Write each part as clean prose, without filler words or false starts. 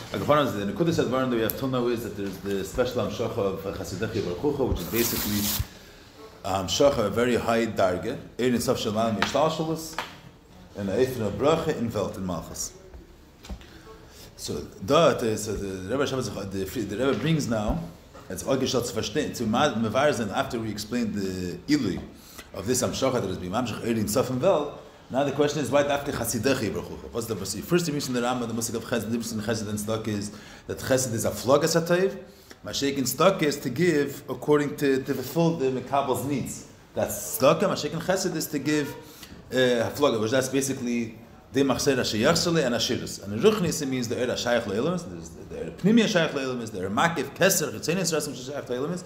The Kudus Advarim that we have till now is that there's the special Hamshacha of Chasidechi Baruch, which is basically Hamshacha, a very high darge, Ein Sof Shalman Mishtalshalis, and Eifin Bracha in Welt in Malchus. So that is the Rebbe brings now. It's Ogeshot to verstehen to Mevarzen after we explained the Ilui of this Hamshacha that is being Mamshach Ein Sof in Welt. Now the question is why after Chasidechi Baruch? What's the verse? First, you mentioned the Rambam, the Musik of Chesed, the difference in Chesed and Stock is that Chesed is a flogas hatayv. Mashik and Stock is to give according to fulfill the Mekabel's needs. That's Stock. Mashik and Chesed is to give flogas, which that's basically the Machser Hashiyachsele and Ashiris. And the Ruchnis means the Era Shayach Le'elamis, the Era Pnimia Shayach Le'elamis, the Era Makif Keser Chitzenis Rasim which is Shayach Le'elamis,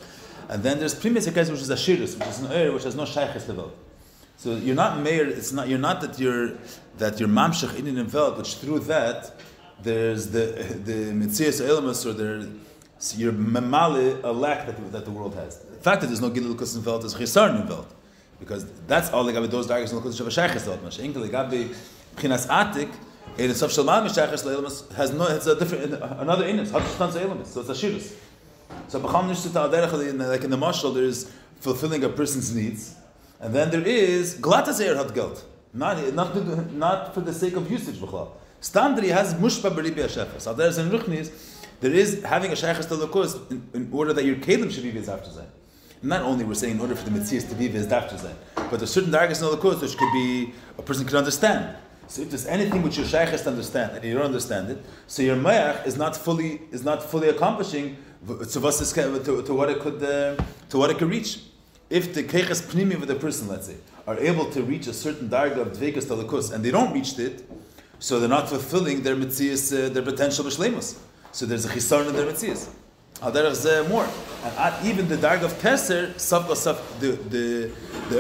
and then there's Pnimia Keser which is Ashiris, which is an Era which has no Shayachis Le'el. So you're not mayor. It's not. You're not that you're mamshach in and velt, which through that there's the mitzias elemus or so you're memale a lack that the world has. The fact that there's no gilul kus in velt is chisarn in velt, because that's all they got with those darkness in the kodesh of a shaychus velt. Mashenkel they got the chinas atik. Ein sof shalman mishaychus le'elemus has no. It's a different another inus. Hachshtan elemus. So it's a shirus. So b'cham nishtat derech like in the mashal there's fulfilling a person's needs. And then there is glatas eir hat geld, not for the sake of usage. Standard has mushpa beribi hashefes. So there's in ruchnis, there is having a shaychus to lakus in order that your kelim should be v'zdafter zayin. Not only we're saying in order for the mitzias to be v'zdafter zayin, but there's certain darkness in lakus which could be a person can understand. So if there's anything which your shaychus to understand and you don't understand it, so your mayach is not fully accomplishing to what it could reach. If the keches pnimi of the person, let's say, are able to reach a certain darga of dvekas talakus and they don't reach it, so they're not fulfilling their mitzias, their potential b'shleimus. So there's a chisarn in their mitzias. There's more, and even the darga of keser, the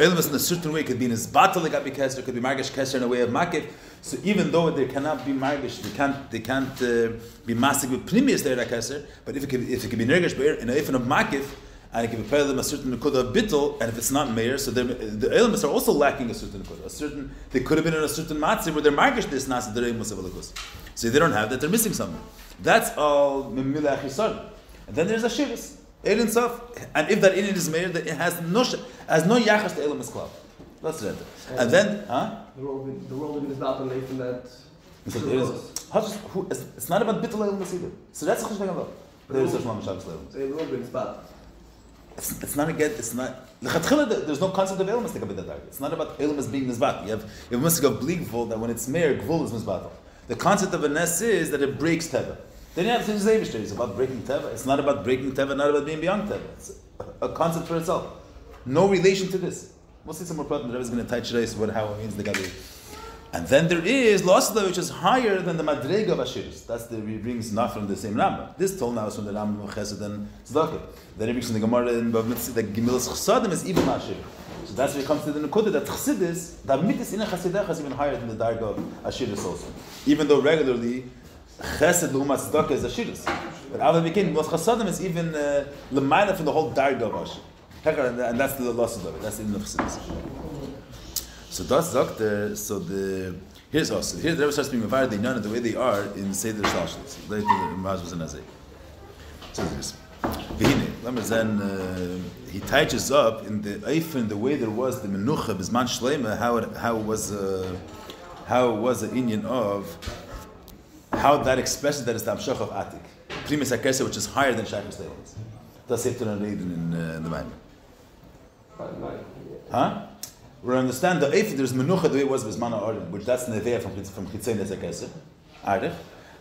elements in a certain way could be in his battle like be keser, could be margish keser in a way of makif. So even though they cannot be margish, they can't be masik with pnimius there keser, but if it can be nergish in a ifan of makif. And it can prepare them a certain nekuda of bittul, and if it's not meir, so the elements are also lacking a certain nekuda. They could have been in a certain matzah where they're margish this nasa derei musavalakus. So if they don't have that, they're missing something. That's all mimila achisar. And then there's a shiris, erin sof, and if that erin is meir, that it has no yachas to elements klal. That's it. And then, the world is not belief in that. It's not about bittul elements either. So that's a cheshbon about. There's a Shlomo Shabbos elements. It's not again. It's not. There's no concept of elements that can be that dark. It's not about elements being nizbat. You have a musik of bleak gvul that when it's meir, gvul is nizbat. The concept of a nes is that it breaks teva. Then you have things it's about breaking teva. It's not about breaking teva, not about being beyond teva. It's a concept for itself. No relation to this. We'll see some more problem. The Rebbe is going to touch today how it means the gabi. And then there is Losla, which is higher than the Madrega of Ashiris. That's he brings not from the same Rambam. This told now is from the Rambam of Chesed and Tzedakah. Then he brings from the Gemara in Bav Mitzvah that Gemilas Chsadim is even Ashir. So that's where it comes to the Nekuda that Chassidus, the Mitzvah in a Chasidach is even higher than the Darga of Ashiris also. Even though regularly Chesed L'umat Tzedakah is Ashiris. But Ava became Gemilas Chsadim is even L'mayla from the whole Darga of Ashir. And that's the loss of it. That's the Chassidus. So that's doctor. Here's also here the Rebbe starts being mavir the inyan the way they are in Seder Shalshos. Later the Maz and Azay. So this. V'hine, then he touches up in the Eifin the way there was the menucha b'zman shleima how it was the inyan of how that expresses that is the Hamshach of Atik primus hakesa which is higher than Shaychus Leilans. That's it to read in the Mamer. Huh? We understand the Eif, there's Menucha the way it was with Mana Arim, which that's Nevea from Chitzein Nezakeser, Arif.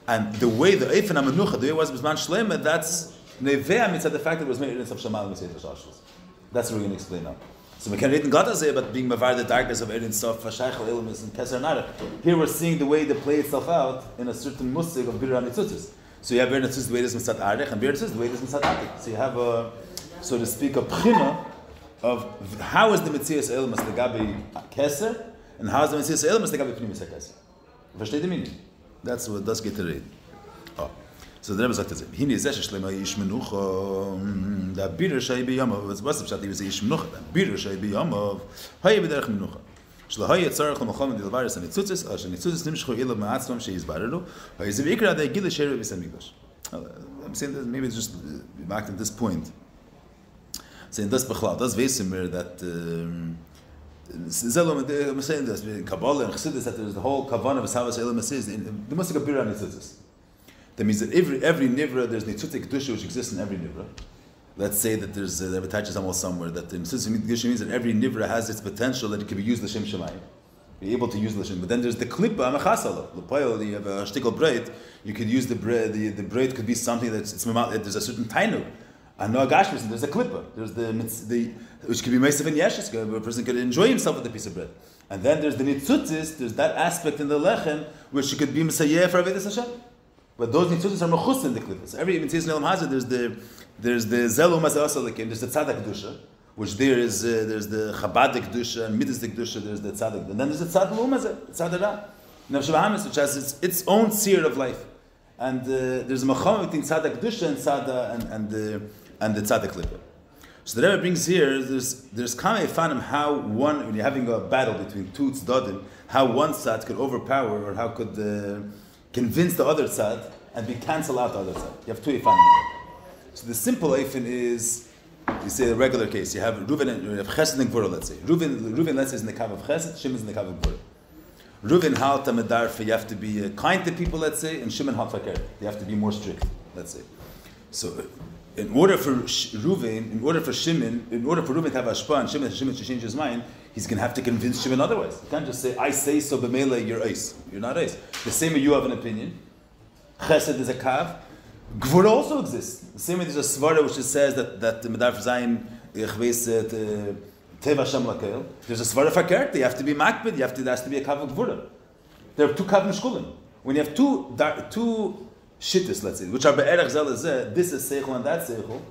And the way the Eif and Menucha the way it was with Man Shlema, that's Nevea mitzad the fact that it was made in Saf Shamal and Seder Shashos. That's what we're going to explain now. So we can read in Glatazeh about being Mavar the darkness of Erin Sof, Vashaychel Elamis, and Keser Nara. Here we're seeing the way they play itself out in a certain musig of Bir HaNitzutzis. So you have Bir HaNitzutzis the way it is mitzad Arich, and Bir HaNitzutzis the way it is mitzad Atik. So you have a, so to speak, a pchina of how is the Metzias Elmas the Gabi Keser, and how is the Metzias Elmas the Gabi Pnimis HaKeser. Versteht the meaning? That's what does get to read. Oh. So the Rebbe sagt das. Hine ist es schlimmer ish menucha. Da bitter shei biyamav. Was the pshat? He was ish menucha. Da bitter shei biyamav. Hay b'derech menucha. Shlohay Yitzarach L'Machom D'Ilvaris HaNitzutzis, Al SheNitzutzis Nimshchu Ilav Ma'atzvam She'Yizbarelu, HaYiziv Ikra Adei Gil She'er B'Bis HaMikdash. I'm saying that maybe it's just back at this point. Saying das Bechlal, das wissen wir that I'm saying this in Kabbalah and Chassidus that there's the whole kavanah of Havas Elam Asis. There must be a birah nitzutzis. That means that every nivra there's nitzutzis kedusha which exists in every nivra. Let's say that there's there attaches almost somewhere that the nitzutzis kedusha means that every nivra has its potential that it can be used l'shem shemayim, be able to use l'shem. But then there's the klippa amachasala. L'poil you have a shtickle bread. You could use the bread. The bread could be something that's there's a certain tainug. And no agashmis, there's a klippa. There's the which could be meisiv and yeshes. A person could enjoy himself with a piece of bread. And then there's the nitzutzis. There's that aspect in the lechem which could be mesayeh for avodas Hashem. But those nitzutzis are mechus in the klippas. Every mitzvah in Elam Hazeh, there's the zelum asalakim. There's the tzaddik kedusha, which there's the chabad kedusha and midas kedusha. There's the tzaddik, and then there's the tzad lumazeh, tzadara, nefesh v'hamis, which has its own seer of life. And there's a macham between tzaddik kedusha and tzada and the tzaddik klippa. So the Rebbe brings here, there's kamei fanim how one, when you're having a battle between two tzaddim, how one tzad could overpower or how could convince the other tzad and be cancel out the other tzad. You have two ifanim. So the simple ifin is, you say a regular case, you have Reuven and you have Chesed and Gvura, let's say. Reuven let's say is in the kav of Chesed, Shimon is in the kav of Gvura. Reuven halta medarfa, you have to be kind to people, let's say, and Shimon halta fakir, you have to be more strict, let's say. So in order for Reuven to have ashpa and Shimon to change his mind, he's going to have to convince Shimon otherwise. You can't just say, I say so, b'meila, you're ice. You're not ice. The same way you have an opinion. Chesed is a kav. Gvura also exists. The same way there's a svara which says that the medar zayin teva sham lakel. There's a svara fakert. You have to be makbid. There has to be a kav of gvura. There are two kav mishkulim. When you have two shittas, let's say, which are be'erach zelazeh, this is seichel and that seichel.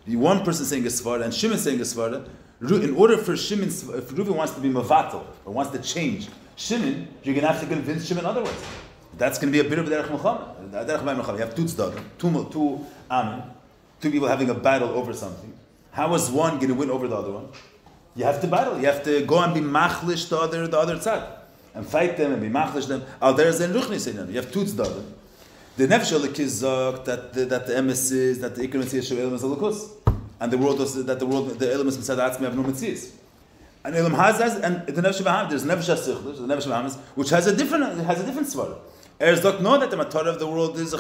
The one person saying a svara and Shimon saying a svara. In order for Shimon, if Reuven wants to be mavatal or wants to change Shimon, you're going to have to convince Shimon otherwise. That's going to be a bit of a derech milchama. You have two tzedakah, two amen, two people having a battle over something. How is one going to win over the other one? You have to battle. You have to go and be machlish the other tzad and fight them and be machlish them. There's a ruchnis in them. You have two tzedakah. The nefesh alekizak that the emes is that the ikram is show elam is alakus, and the world the elam is mitzad atzmi have no mitzvahs. And elam hazaz and the nefesh v'ham there's nefesh asichlish, the nefesh v'ham which has a different svara. Erzok know that the matter of the world is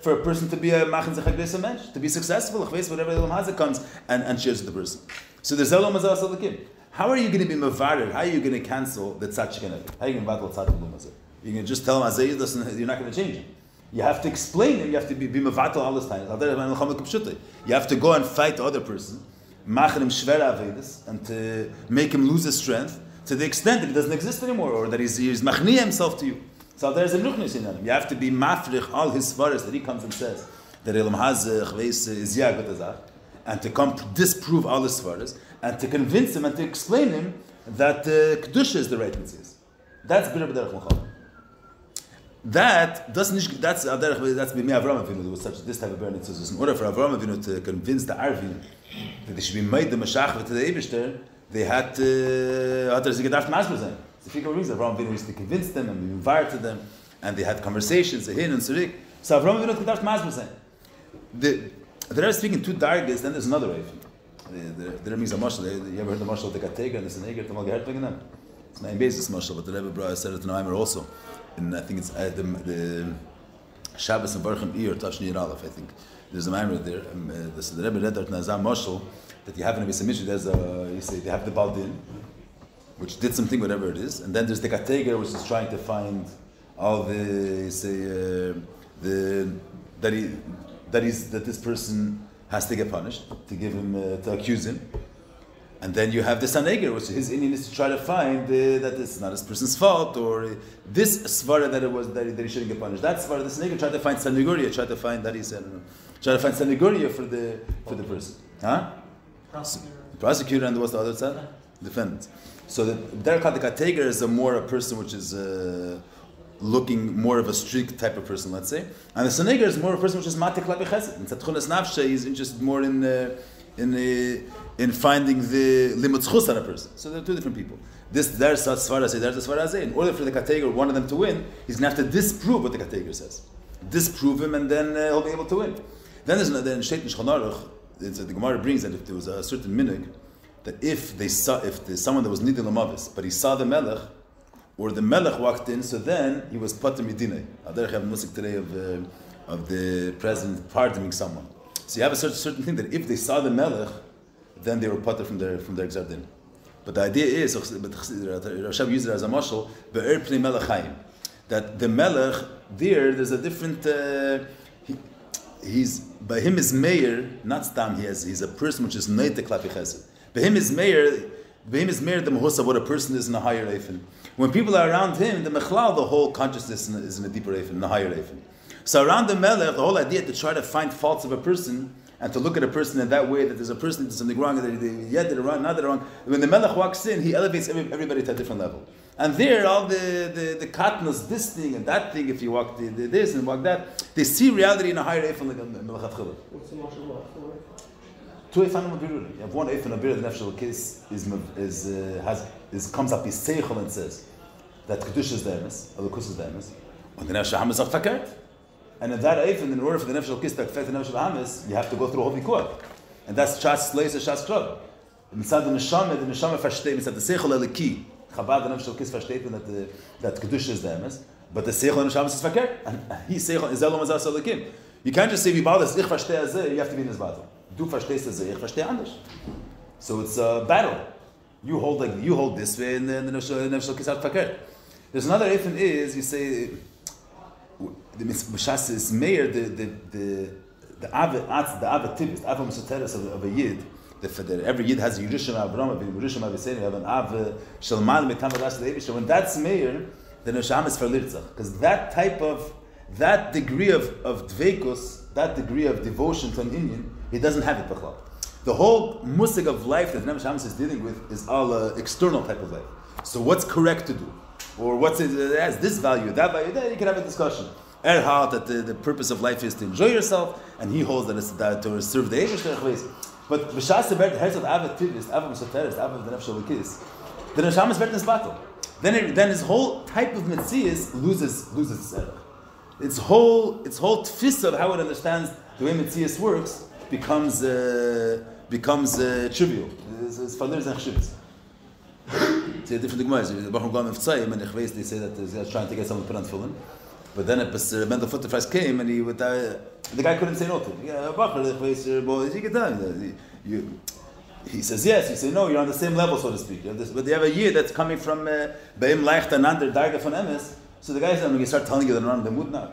for a person to be a machin zechagres mensch, to be successful, whatever elam hazaz comes and shares with the person. So there's elam hazaz alakim. How are you going to be mevarer? How are you going to cancel the tzad shekanav? How are you going to battle tzad elam hazaz? You're going to just tell him hazaz, you're not going to change him. You have to explain him. You have to be mevatel all this time. You have to go and fight the other person, and to make him lose his strength to the extent that he doesn't exist anymore, or that he's machniya himself to you. So there's a ruchnis in him. You have to be mafrich all his svaras that he comes and says that elam hazeh is yagotazach, and to come disprove all his svaras, and to convince him and to explain him that kedusha is the right mitzvah. That's b'derech milchama. That's b'mei Avraham Avinu. There was such this type of burning. So in order for Avraham Avinu to convince the Arvin that they should be made the Mashach to the Eibishter, they had to gedacht masber. The figure means Avraham Avinu used to convince them and be invited to them, and they had conversations, hin and surik. So Avraham Avinu gedacht masber. The Rebbe speaking two dargas. Then there's another way. The Rebbe means a mashal. You ever heard the mashal of the Kateger and the Seneger? The Malgahert wegen them. It's not in basis mashal, but the Rebbe said it to Mamer also. And I think it's the Shabbos and Baruch Iyur Tavshni Yiralef. I think there's a Mamer there. The Rebbe read that Nazam Mashal that you have in a Misamish. There's you say they have the Baldin, which did something, whatever it is, and then there's the Kateger, which is trying to find all the that this person has to get punished, to give him to accuse him. And then you have the Saneger, which his Indian is to try to find that it's not this person's fault, or this svara that he shouldn't get punished. That svara, the Saneger tried to find Saneguria, tried to find that he said, try to find Saneguria for the person. Huh? Prosecutor, and what's the other side? Defendant. So the Derek Kateger is a person which is looking more of a strict type of person, let's say. And the Saneger is more a person which is matik labi chesed. And Tzatchunas nafshe is interested more in in finding the limud zchus on a person. So they're two different people. There's a svara say, there's a svara say. In order for the kateger, one of them to win, he's going to have to disprove what the kateger says. Disprove him, and then he'll be able to win. Then there's another in Sheit Shulchan Aruch. The Gemara brings that if there was a certain minig, that if there's someone that was nidil amavis, but he saw the melech, or the melech walked in, so then he was pater midinei. I have a musik today of the president pardoning someone. So you have a certain thing that if they saw the melech, then they were pater from their gzar din. But the idea is, Rabbi used it as a mashal, be'er pnei melech hayim, that the melech there's a different. He's by him is Mamer, not stam. He's a person which is neite klapi chesed. By him is Mamer the mahus of what a person is in a higher eifin. When people are around him, the mechlal, the whole consciousness is in a deeper eifin, in a higher eifin. So around the melech, the whole idea to try to find faults of a person and to look at a person in that way, that there's a person that's something wrong, that they're wrong, not they're wrong. When the melech walks in, he elevates everybody to a different level. And there, all the katnas, this thing and that thing, if you walk this and walk that, they see reality in a higher eifin like a melech atchila. What's the marshal? Two eifan of birur. You have one eifan of birur, the nefesh case comes up his seichel and says that kedusha is the emes, elokus is the emes, and the nefesh hamas are fakert. And in that eifan, in order for the nefesh case to affect the nefesh hamas, you have to go through a whole vikuach, and that's shas leis and shas krav. Mitzad the neshama fashtei, mitzad the seichel eliki. Chabad the nefesh kis fashtei that kedusha is the emes, but the seichel and shabbos is fakert, and he seichel is elom azas elikim. You can't just say we bought this ich fashtei azeh. You have to be in this battle. Du fashtei azeh, ich fashtei anders. So it's a battle. You hold this way, and then the nefesh kis out fakert. There's another eifin is you say the mishas is Mamer the ave tibis, ave mesoteres of a yid. Every yid has a Yerusha Avram, a Yerusha Aviseinu, you have an Av Shalman Metam Vadash Leibisha. When that's Mamer, the Neshama is for Lirzach. Because that degree of dveikus, that degree of devotion to an Indian, he doesn't have it b'chlal. The whole musig of life that Neshama is dealing with is all external type of life. So what's correct to do? Or what's it has this value, that value, then you can have a discussion. Erhard, that the purpose of life is to enjoy yourself, and he holds that it's to serve the Eibush. But b'shas the heads of Ava Tivis, Ava Mesoteres, Ava the Nefesh Elikis, the Neshama is in this battle. Then his whole type of Metzias loses its erech. Its whole tfis of how it understands the way Metzias works becomes trivial. It's falir zechshivs. It's a different Gemara. The Bachur Gam Eftzayim and Echveis, they say that he's trying to get someone to put on tefillin. But then Mendel Futter first came, and the guy couldn't say no to him. He says yes. He says no. You're on the same level, so to speak. But you have a year that's coming from Beim Leicht and under Darga von Emes. So the guy says, I'm going to start telling you that I'm running the mood now.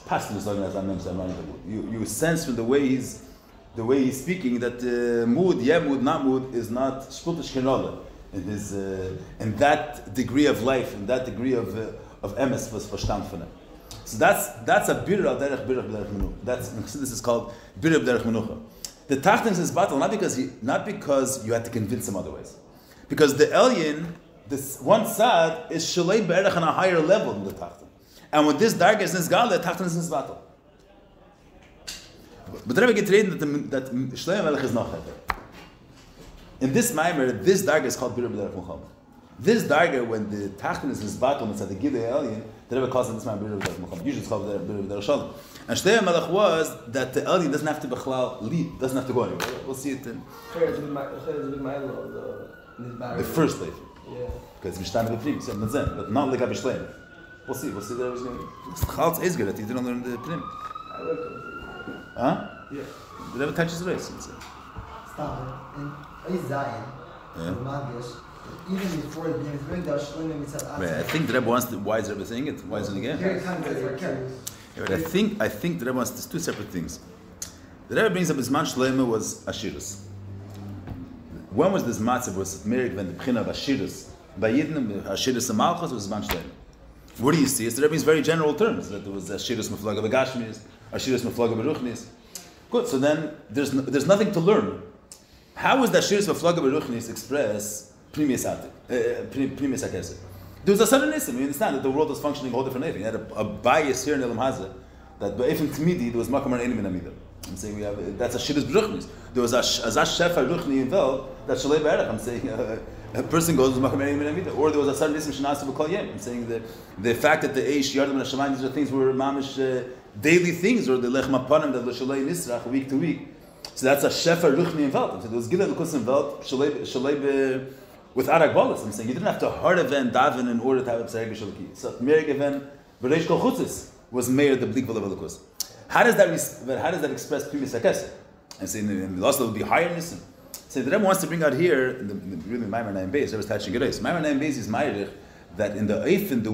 Pastor is talking as I'm running the mood. You sense from the way he's speaking that mood, not mood, is not shputish kenole. In that degree of life, in that degree of Emes was verstand von him. So that's a birur al derech menucha. This is called birur derech menucha. The tachton is battle not because you had to convince him otherwise, because the elyon, this one sad is shalei be'erech on a higher level than the tachton, and when this darga is nisgal, the tachton is nisbattle. But Rabbi get reading that Shlomo Melech is not heter. In this Mamer, this darga is called birur derech menucha. This darga, when the tachton is nisbattle, it's at the gilei elyon. The Rebbe calls it this man birur derech menucha. Usually it's called birur derech shalom. And Shlomo Melech was that the elyon doesn't have to bechlal lead, doesn't have to go anywhere. We'll see it in the first place. Yeah. Because it's Mishnah B'Prim, but not like Rabbi Shlomo. We'll see. It's Chaltz is good that he didn't learn the Prim. I learned it. Huh? Yeah. The Rebbe touches the race. Stop. In Zion, even before the name is very Shlomo mitzad. I think the Rebbe wants to. Why is the Rebbe saying it? Why is it again? But I think the Rebbe wants there's two separate things. The Rebbe brings up his man Shlomo was Ashirus. When was this matzah was married when the b'china of Ashirus by Yidden Ashirus and Malchus was man Shlomo? What do you see? It's the Rebbe's very general terms that there was Ashirus meflaga b'gashmis, Ashirus meflaga b'ruchnis. Good. So then there's nothing to learn. How was the Ashirus meflaga b'ruchnis express Primis Akesed? There was a suddennism. You understand that the world was functioning a whole different way. You had a bias here in Elam Hazeh that even Tmidi there was Makamar Enim in Amida. I'm saying that's a shidduch b'ruchnis. There was a shefa ruchni in Vel that shalei b'erech. I'm saying a person goes or there was a certain nism shenasa b'kol yem. I'm saying the fact that the eish yardim and hashamayim, these are things were mamish daily things, or the lech mapanim that l'shalei nisrach week to week. So that's a shefa ruchni in Vel. So there was gilei l'kus in Vel shalei with arak balas. I'm saying you didn't have to hard event daven in order to have a psarek b'shalki. So meir given v'reish kol chutzis was meir the blik v'lev l'kus. How does that express previous hakesed? And saying the also will be higher nisim. So the Rebbe wants to bring out here, really Mamer 9 base. Rebbe's touching Gerais. Mamer 9 base is Meirich that in the Eifen, the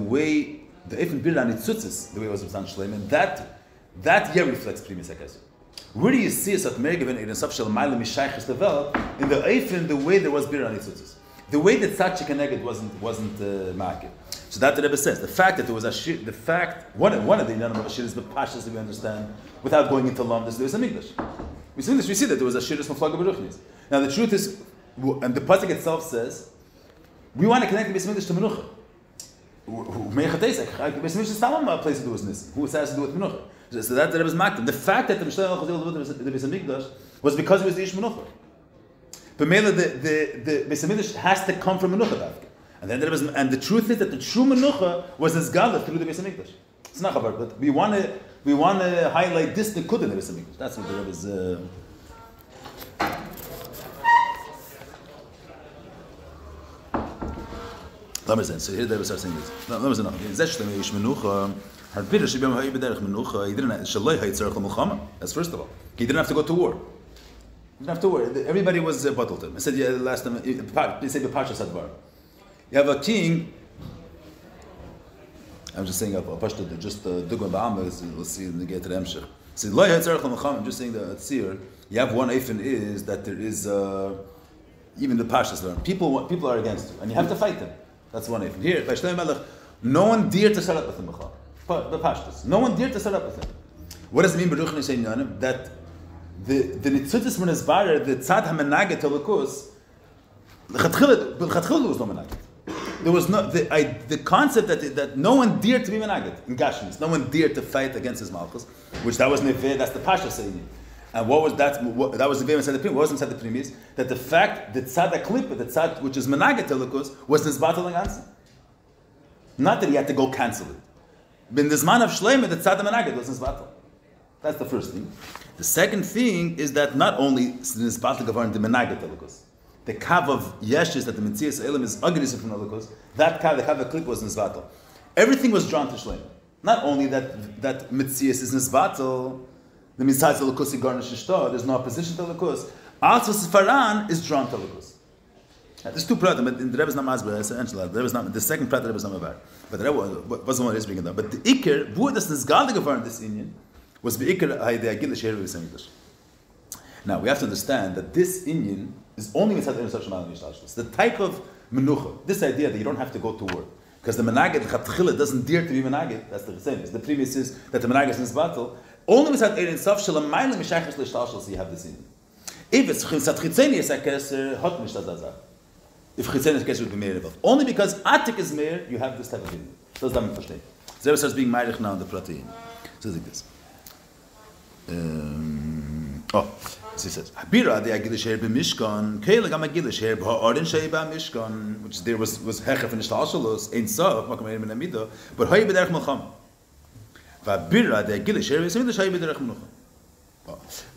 Eifen bir anitzutzis, the way it was B'zan Shleim, and that year reflects previous hakesed. Where do you see us at Mergiven in Saf Shel Ma'ale Mishayches Level in the Eifen, the way there was bir anitzutzis, the way that Tzad Shekeneged wasn't Ma'akir. So that the Rebbe says, the fact that there was one of the Inyanim of a shir is the pashas that we understand without going into Lamdas, there was a English. We see that there was a shir from Flag of Beruchnis. Now the truth is, and the pasuk itself says, we want to connect the Beis Mikdash to Menucha. Beis Mikdash is not a place to do business. Who has to do with Menucha? So that the Rebbe's maktim. The fact that the Mishnah the Beis Mikdash was because it was the Ish Menucha. But mainly the Beis Mikdash has to come from Menucha. And then the truth is that the true menucha was as galah through the Beis Hamikdash. It's not chabar, but we want to highlight this the kud in the Beis Hamikdash. That's what the Rebbe is. So here the Rebbe starts saying this. Lamer say no. Zeh shleim yish menucha. Harbira shebiyam hayi b'derech menucha. He didn't shaloi hayi tzarech l'mulchama. That's first of all. He didn't have to go to war. He didn't have to war. Everybody was bottled him. I said last time. They say b'parsha sadvar. You have a king. I'm just saying, just Dugan Ba'amas, let's see, when we get to the Hamshich. See, I'm just saying that Tzir, you have one Eifen is that there is, even the Pashas learn. People are against you, and you have to fight them. That's one Eifen. Here, by Shlomo Melech, no one dared to set up with him. The Pashtas. No one dared to set up with him. What does it mean, Baruch Nishay Nyanim? That the Nitzutis Munazbarer, the Tzad HaMenaget Tolukus, the Chatchil was no Menaget. There was no the concept that no one dared to be menaged in Gashmis. No one dared to fight against his malchus, which that was neveh. That's the pasha saying. And what was that? That was the neveh inside the prim. What was inside the prim is that the fact that tzad klipa, the tzad which is menaged telikus, was nisbatel answer. Not that he had to go cancel it. In the zman of shleima, the tzad menaged was nisbatel. That's the first thing. The second thing is that not only nisbatel gavar the menaged telikus. The kav of yeshes that the Metzias Elam is aggressive from the that kav, the kav of klip was nisvatel. Everything was drawn to Shleim. Not only that Metzias is nisvatel, the Mitzvah Lukus garnish ishto, there's no opposition to Lukus. Also Sfaran is drawn to Lukus. There's two pratim, but in the Rebbe's not masber, essentially. The second prat the Rebbe's not mavar. But the Rebbe was the one that is bringing down. But the Iker, who does this Galde gevar in this Indian, was the Iker Haidei Agil Sheher V'Semiklash. Now we have to understand that this Indian is only mitzvah in such a manner. The type of menucha, this idea that you don't have to go to war, because the menaged chatchila doesn't dare to be menaged. That's the same. The previous is that the menaged is nisbatel. Only mitzvah in saf shelamayla mishayches l'shtalshel. So you have this in. If it's chitzat chitzeni is a keser hot mishtazazah. If chitzeni is a keser would be meir above. Only because atik is meir, you have this type of thing. So that's damit verstehen. There starts being meirich now in the protein. So it's like this. So he says, Habira the Agilish here b'Mishkan, Keilegam Agilish here b'Ha'arin Shei b'Mishkan, which there was hechef in the Shtalshalos, Ein Sof, Makam Eirim in Amido, but Hay b'derech Melcham. Habira the Agilish here is Hay b'derech Melcham.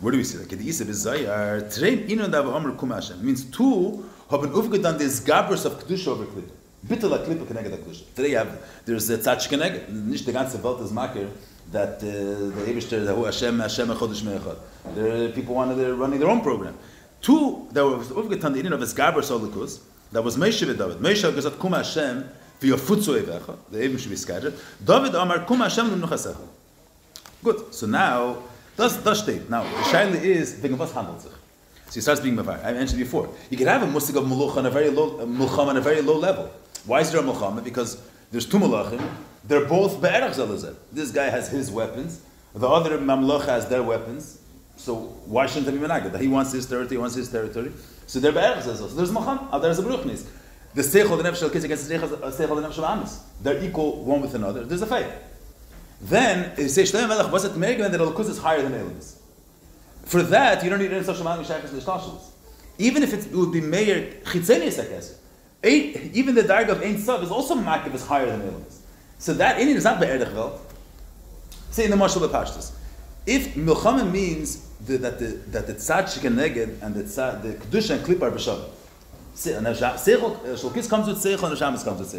Where do we see that? The Isa b'Zayar Treim Inon Dav Amr Kumashem means two haben aufgetan des Gabers of Kedusha over Klippe. Bitte la Klippe keneged la Kedusha. Today there's a Tzad Keneged. Nicht the ganze Welt is Maker. That the Eibishter, the Hashem Chodesh Me'echad. The people they're running their own program. Two, there was overgetan the Indian of Esgaber Solikus, that was Moshe and David. Moshe gesagt, Kum Hashem, v'yafutzu Eivecha, the Eibim should be scattered. David Amar, Kum Hashem l'mnuchasecha. Good. So now, das steht. Now, the shaila is, wegen was handelt sich? So he starts being mavar. I mentioned before. You can have a musig of Muluch on a very low, Mulcham on a very low level. Why is there a Mulcham? Because there's two Mulachim. They're both be'erach zelazeh. This guy has his weapons. The other mamloch has their weapons. So why shouldn't they be menaged? He wants his territory, he wants his territory. So they're be'erach zelazeh. So there's macham. There's a beruchnis. The seichel, the nefesh al kitz against the seichel, the nefesh al amis. They're equal one with another. There's a fight. Then he says Shlomo Melech was at Meir, and the Elokus is higher than Elokus. For that, you don't need any social malam mishachas l'shtalshalos. Even if it would be meir chitzenius hakesef. Even the darga of ein tzav is also makiv is higher than elements. So that inyan is not be'erdech velt. Say in the mashal b'pashtus. If milchama means that the tzad shekeneged and the kedusha and klippa are b'shavah. Shalkis comes with seichel and Hashamis comes with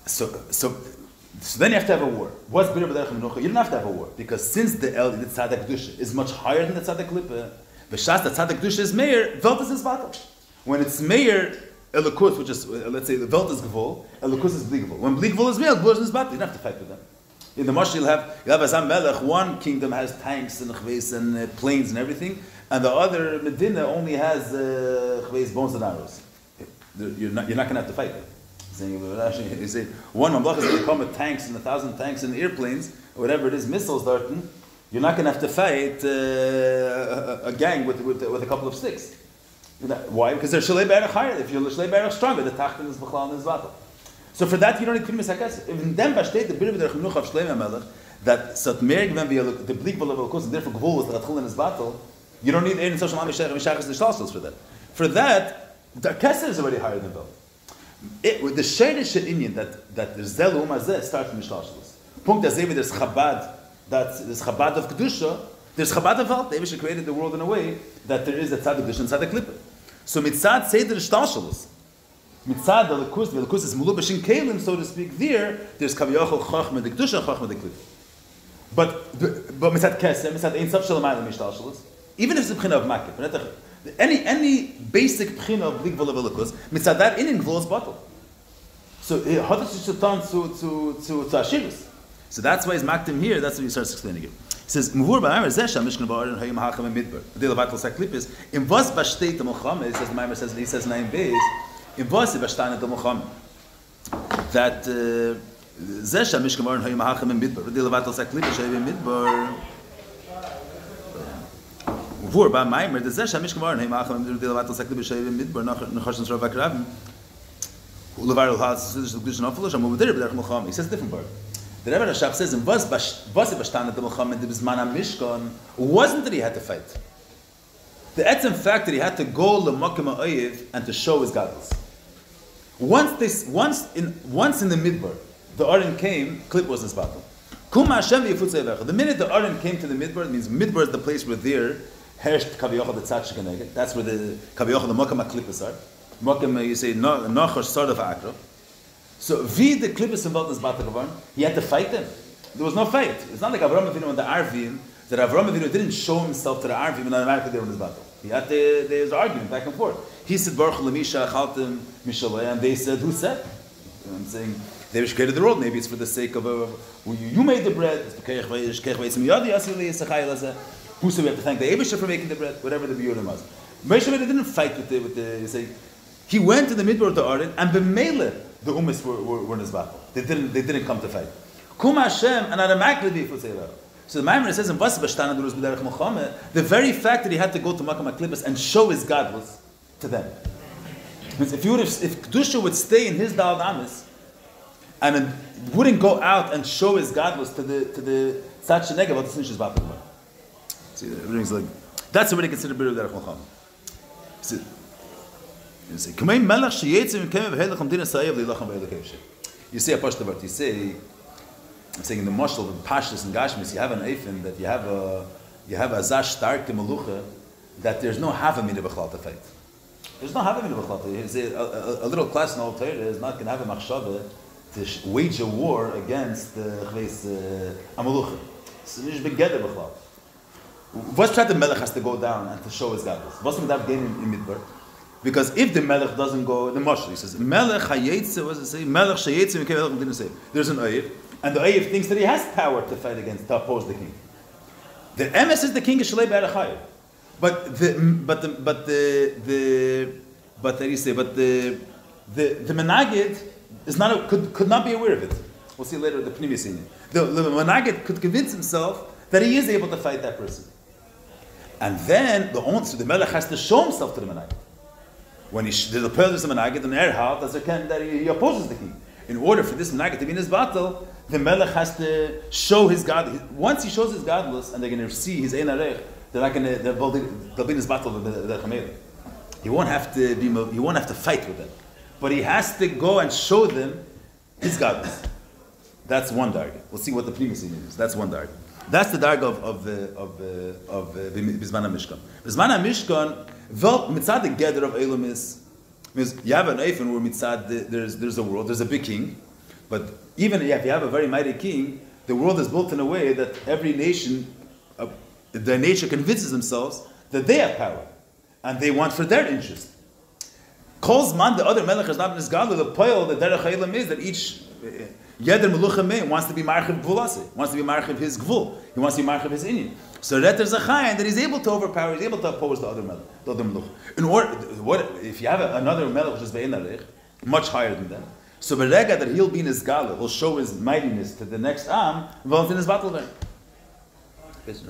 seichel. So then you have to have a war. What's b'nei b'derech menucha? You don't have to have a war because since the tzad kedusha is much higher than the tzad klippa, v'shas the tzad kedusha is meir, velt is battle. When it's meir elukus, which is let's say the velt is gevul, elukus is bli gevul. When bli gevul is meir, elukus is battle. You don't have to fight with them. In the Mashal, you'll have Azam Melech. One kingdom has tanks and chveis and planes and everything, and the other Medina only has chveis, bones and arrows. You're not going to have to fight them. You say one mamlach is going to come with tanks and 1,000 tanks and airplanes, or whatever it is, missiles, darting. You're not going to have to fight a gang with a couple of sticks. Why? Because they're shalei berach higher. If you're shalei berach stronger, the tachtin is b'chlal and is battle. So for that, you don't need krimis hakesef. Even then, b'shteit the b'nei b'derech menucha of Shlomo Melech that sat mer gven the blik v'lev elukus and therefore gvul was the ratchul in his battle. You don't need any social mishachas l'shtalshalos for that. For that, the kesef is already higher than belt. With the sheirish inyan that the zel umazeh starts from l'shtalshalos. Punkt azeh there's Chabad. There's Chabad of kedusha. There's Chabad of velt. They actually created the world in a way that there is a tzad kedusha and tzad klippa. So mitzad seder l'shtalshalos. Mitzad the lekus is mulu b'shin kelim, so to speak. There's kaviyachol chachma de kedusha and chachma de klippa. But mitzad kesem, mitzad ein sav shalamayim mishtalshalos. Even if it's a b'china of makif, any basic b'china of blig v'lev lekus, mitzad that in gvul is bottle. So hadas shatan to ashirus. So that's why he's makdim here. That's what he starts explaining it. He says, "Muvur ba'amer zeh mishkan ba'aron hayim ha'acham midbar." The levatel saklipis in was b'shteit the Muhammad. He says the Mamer says he says nine days. In was b'shteit the Muhammad that zeh mishkan ba'aron hayim ha'acham midbar. The levatel saklipis hayim midbar. Muvur ba'amer zeh mishkan ba'aron hayim ha'acham midbar. The levatel saklipis hayim midbar. Nachashon Rabbi Kaplan. Ulevarul has the Gdushin Afalosh. I'm over there, but Muhammad. He says a different part. The Rebbe Rashab says, in was b'shtan the Muhammad the Bisman HaMishkan, wasn't that he had to fight. The etzem fact that he had to go l'makom ha'oyev and to show his godless. Once in the midbar, the Aron came, Klip was in his battle. Kuma Hashem v'yifutzei lecha. The minute the Aron came to the midbar, it means midbar is the place where there herrshed Kaviyachal the Tzad Shekeneged. That's where the Kaviyachal the Makom HaKlippos are. Makom, you say, Nachash Sard of Akra. So, the Klippos involved in his battle, he had to fight them. There was no fight. It's not like Avraham Avinu and the Arvim, that Avraham Avinu didn't show himself to the Arvim and automatically they were in his battle. There was argument back and forth. He said, Baruch L'misha Chaltem Mishaleh, and they said, who said? You know what I'm saying? They created the world. Maybe it's for the sake of you made the bread. Who said we have to thank the Eibusha for making the bread? Whatever the Biyurim was. Moshe didn't fight with the you say, he went to the midbar of the Aron, and b'meileh the Umas were in his battle. They didn't come to fight. Kum Hashem and automatically b'yifutzei lecha. So the Mamer says in Vas b'shtana durus b'derech Muhammad, the very fact that he had to go to Makom HaKlippos and show his godless to them. Means if Kedusha would stay in his Dal Amis and wouldn't go out and show his godless to the Tzad Sheneged, what the finish his battle. See, everything's like that's already considered b'derech Muhammad. See. You say, you say a pashtavat. You say, I'm saying in the mashal of Pashtas and Gashmis, you have an eifin that you have a zash stark to melucha that there's no havamina b'chlal to fight. There's no havamina b'chlal to. You say a little class in Old Torah is not going to have a machshava to wage a war against the amelucha. So there's begeder b'chlal. What's trying the melech has to go down and to show his godless? What's the gain in midbar? Because if the melech doesn't go, the mashal, he says, melech hayetze, what does it say? Melech shayetze, didn't say. There's an oyev, and the oyev thinks that he has power to fight against, to oppose the king. The emes is the king is shalei b'erachayim. But the menagid is not could not be aware of it. We'll see later the pnimi scene. The menagid could convince himself that he is able to fight that person, and then the melech has to show himself to the menagid. When there's a menagid and erhalt that he opposes the king. In order for this menagid to be in his battle, the Melech has to show his God. Once he shows his godless, and they're going to see his Ein Arech, they're not going to. They'll be in his battle with the Chamelech. He won't have to be. He won't have to fight with them, but he has to go and show them his godless. That's one darga. We'll see what the previous is. That's one darga. That's the darga of Bizman HaMishkan. Bizman HaMishkan, well, mitzad the gather of Elam is, means you have an Eifen where mitzad there's a world, there's a big king, but even if you have a very mighty king, the world is built in a way that every nation, their nature convinces themselves that they have power, and they want for their interest. Calls man the other melech is not in his god, the poil, the derech Elam is that each Yeder Melucha wants to be marchiv gvulase, wants to be marchiv his gvul, he wants to be marchiv his inyan. So that there's a chayin that he's able to overpower, he's able to oppose the other melech, the other melucha. In order, what if you have another melech which is be'en arech, much higher than them? So berega that he'll be in his gala, he'll show his mightiness to the next am, involved in his battle there. That's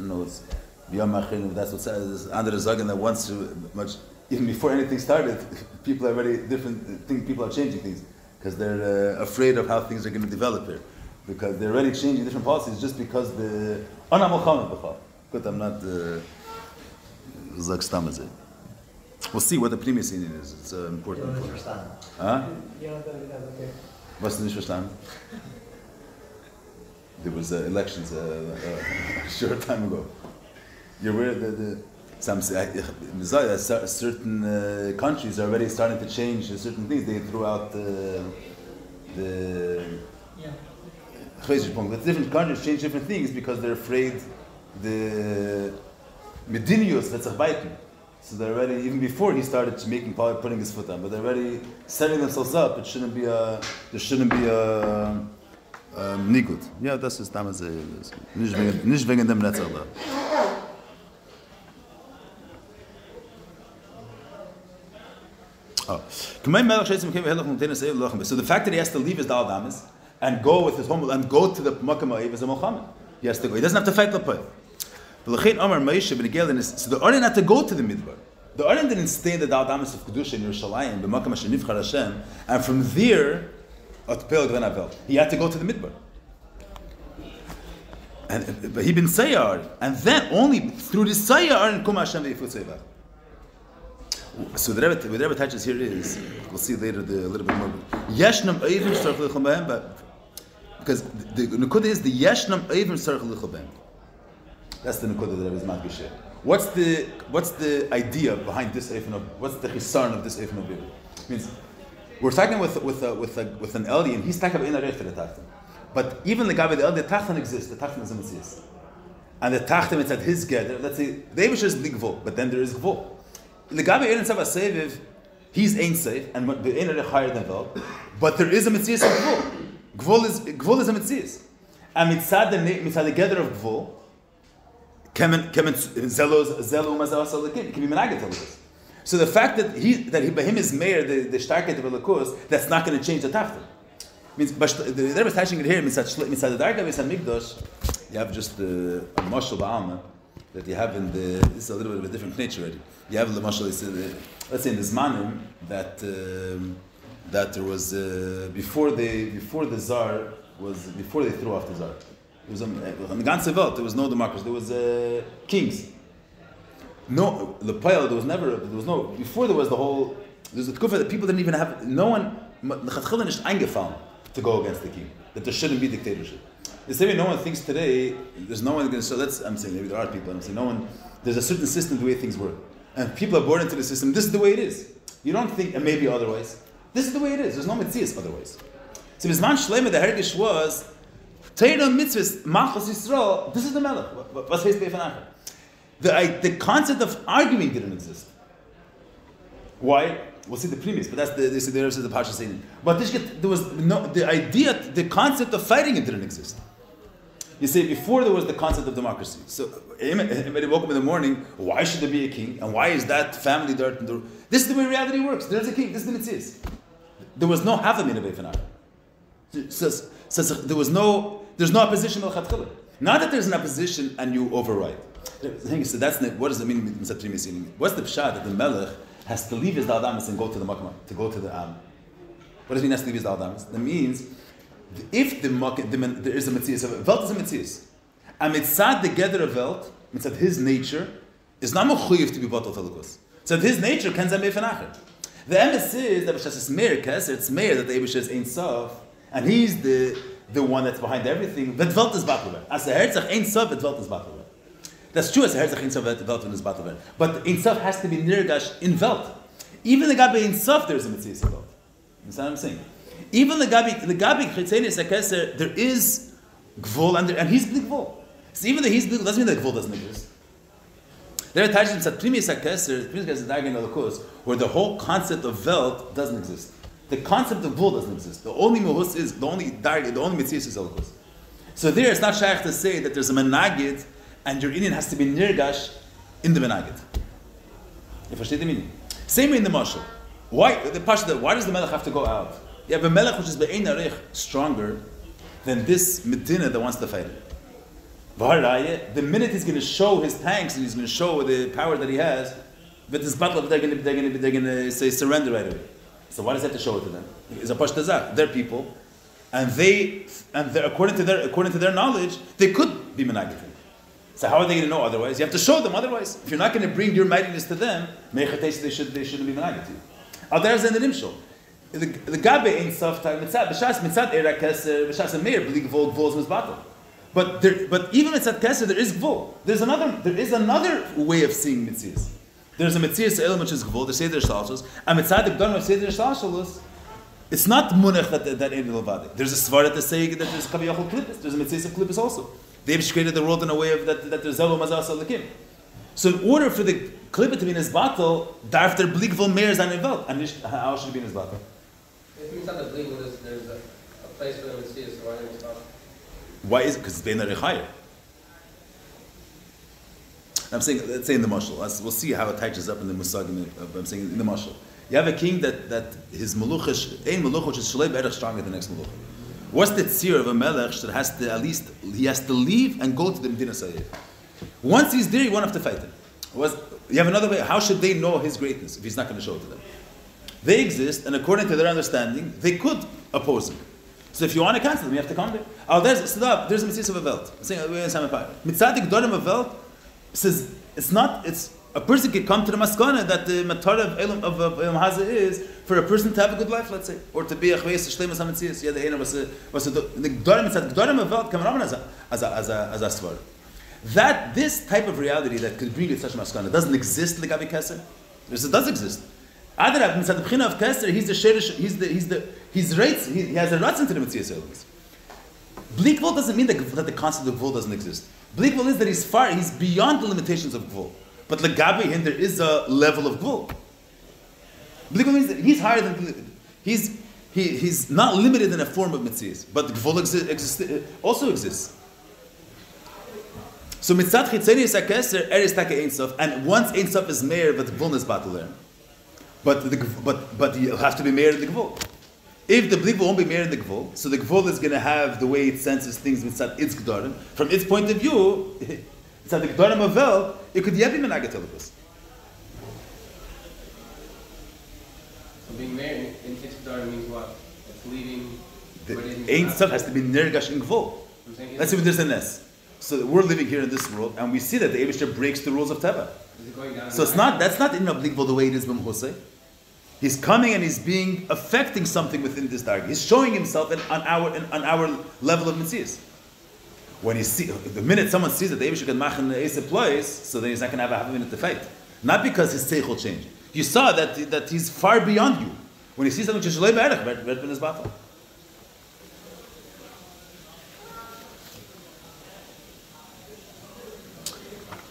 what says under the zagan that wants to much even before anything started, people are very different. People are changing things. Because they're afraid of how things are going to develop here. Because they're already changing different policies just because the... Good, I'm not... We'll see what the previous scene is. It's important. Huh? What's the Nishvashtan? There was elections a short time ago. You're aware that certain countries are already starting to change certain things. They threw out the different countries change different things because they're afraid the medinius that's biking. So they're already, even before he started putting his foot on, but they're already setting themselves up. There shouldn't be a nigut. Yeah, that's just damals. Nicht wegen dem Netzallah. So the fact that he has to leave his Dal Damas and go with his home and go to the Makam Ha'ev is a Muhammad. He has to go. He doesn't have to fight the Poy. So the Oren had to go to the Midbar. The Oren didn't stay in the Dal Damas of Kedusha in Yerushalayim, the Makam Hashanivchar Hashem, and from there, he had to go to the Midbar. But he been Sayar, and then only through the Sayar and Kum Hashem ve'ifut Seivat. So the Rebbe touches here is, we'll see later a little bit more. Yeshnam Eivim Tzarech Lichol B'hem, because the Nukuda is the Yeshnam Eivim Tzarech Lichol B'hem. That's the Nukuda that Rebbe is Madgishe. What's the idea behind this Eivim of, what's the Chisarn of this Eivim of Bibli? Means, we're talking with an Eli, and he's talking about Ein Arech to the Tachton. But even the guy with the Eli, the Tachton exists, the Tachton is a Metzias. And the Tachton, it's at his gather, let's say, the Eivish is Ligvol, but then there is Gvol. The Gabi Ein Tzav HaSeviv, he's Ein Seif, and the Ein Arech higher than Vel, but there is a Metzias of Gvul. Gvul is a Metzias. And mitzad the gather of Gvul, can be menaget. So the fact that he by him is Mayer, the Shtarket of Elokus, that's not going to change the Tachton. Means, but the Rebbe is touching it here, mitzad the Darga, mitzad Mikdosh, you have just a Mashal Ba'alma, that you have in the, this is a little bit of a different nature already. You have the Mashal, let's say in the Zmanim, that there was, before they threw off the Tsar. It was on the ganze Welt, there was no democracy, there was kings. No, the Pile, there was no, before there was the Tkufa that people didn't even have, no one, L'chatchila nicht eingefallen to go against the king, that there shouldn't be dictatorship. The same way no one thinks today, there's no one going to, I'm saying maybe there are people, I'm saying no one, there's a certain system the way things work. And people are born into the system, this is the way it is. You don't think, and maybe otherwise. This is the way it is, there's no Metzias otherwise. So Bizman Shlomo, the Hergish was, Teira Mitzvahs, Malchus Yisrael, this is the Melech. What's his Beifanacher? The concept of arguing didn't exist. Why? We'll see the previous, but that's the Pasha saying. But there was no, the concept of fighting it didn't exist. You see, before there was the concept of democracy. So, everybody woke up in the morning, why should there be a king? And why is that family there? This is the way reality works. There's a king, this is the Metzias. There was no Havamin of Beifanacher. There's no opposition al Chatchila. Not that there's an opposition and you override. So that's what does it mean? What's the pshat that the Melech has to leave his Dal Damas and go to the Makma, to go to the Am? What does it mean has to leave his Dal Damas? That means if there is a Metzias, Welt is a Metzias. And mitzad the gather of Welt, mitzad his nature, is not mechuyev to be bottled Elokus. So his nature can be meifanacher. The emes is that B'shas is Meir Keser, it's Meir that the Eibush is Ein Sof, and he's the one that's behind everything. But Welt is Batler. As the Herzach Ein Sof, but Welt is Batler. That's true as the Herzach Ein Sof, Welt is Batler. But Ein Sof has to be nirgash in Welt. Even the Gabi Ein Sof, there's a Metzias of Welt. You understand what I'm saying? Even the Gabi Chitzenis HaKeser, there is Gvul, and he's Bli Gvul. So even though he's Bli Gvul, doesn't mean that Gvul doesn't exist. There are times that Primis HaKeser, Primis HaKeser Dagen Elokus, where the whole concept of Welt doesn't exist. The concept of Gvul doesn't exist. The only Mohus is, the only Metzias is Elokus. So there, it's not shaykh to say that there's a Menagid, and your Indian has to be Nirgash in the Menagid. You understand the meaning? Same way in the Mashal. Why does the Melech have to go out? You have a Melech which is Be'ein Arich stronger than this Medina that wants to fight it. The minute he's going to show his tanks and he's going to show the power that he has, with this battle, they're going to say surrender right away. So why does he have to show it to them? It's a Pashtazak. They're people, and according to their knowledge, they could be Menagid. So how are they going to know otherwise? You have to show them otherwise. If you're not going to bring your mightiness to them, they shouldn't be Menagid to you. There's an Nimshol. The Gabe ain't soft time. Mitzad Era Keser, B'shas Meir, B'li Gvul, Gvul is Mizbatel. But even Mitzad Keser, there is Gvul. There is another way of seeing Mitzias. There's a Mitzias Elam which is Gvul, the Seder Shalshos, and Mitzad the Gdon of Seder Shalshos, it's not Munech that ain't Levadik. There's a Svara to say that there's Kaviyachol Klippus. There's a Mitzias of Klippus also. They've created the world in a way of that there's Zelo Mazas Alakim. So in order for the Klippus to be in his battle, darf der Bli Gvul Meir sein in Welt, and how should it be in his battle? If you thought the Bli Gvul there's a place for them to see it, so why didn't you talk? Why is it? Because it's Bein Arich higher. I'm saying, let's say in the Mashal. We'll see how it touches up in the Musagim. I'm saying in the Mashal. You have a king that his Meluchish, ein Meluch which is Shalei Be'erich stronger than the next Meluch. What's the tzir of a Melech that has to, at least, he has to leave and go to the Medina Sayyid? Once he's there, you won't have to fight him. You have another way. How should they know his greatness if he's not going to show it to them? They exist, and according to their understanding, they could oppose him. So if you want to cancel them, you have to come there. There's a Mitzvah of a Welt. Mitzvah Gdorim of Welt says it's a person can come to the maskana that the matar of Elam Haza is for a person to have a good life, let's say, or to be a chveis shleimus hamitzias. Yeah, the Eina was the Gdorim of Welt coming up as a svar. That this type of reality that could bring you such maskana doesn't exist in the Gabi Keser. It does exist. Adarab, mitzad b'china of Keser, he has a ratz into the Metzias Elokus. Bli Gvul doesn't mean that the concept of Gvul doesn't exist. Bli Gvul is that he's beyond the limitations of Gvul. But legabi him, there is a level of Gvul. Bli Gvul means that he's higher than he's not limited in a form of Metzias, but Gvul also exists. So mitzad chitzenius hakeser eres take ein sof, and once ein sof is meir, but the Gvul is battle there. But you have to be meir in the Gvul. If the Bli Gvul won't be meir in the Gvul, so the Gvul is going to have the way it senses things mitzad its Gdorim. From its point of view, it's at the Gdorim of Vel, it could yet be menaget Elokus. So being meir in its Gdorim means what? It's leaving. The ein sof has to be nirgash in Gvul. Let's say there's a nest. So we're living here in this world, and we see that the Eibishter breaks the rules of Teva. So that's not in Bli Gvul the way it is B'mchusay. He's coming and he's affecting something within this dark. He's showing himself on our level of Metzias. When the minute someone sees that the Eibishter can machen the Eisa place, so then he's not going to have a minute to fight. Not because his seichel changed. You saw that he's far beyond you. When he sees something, Shalei Be'erech, Red Ben is battle.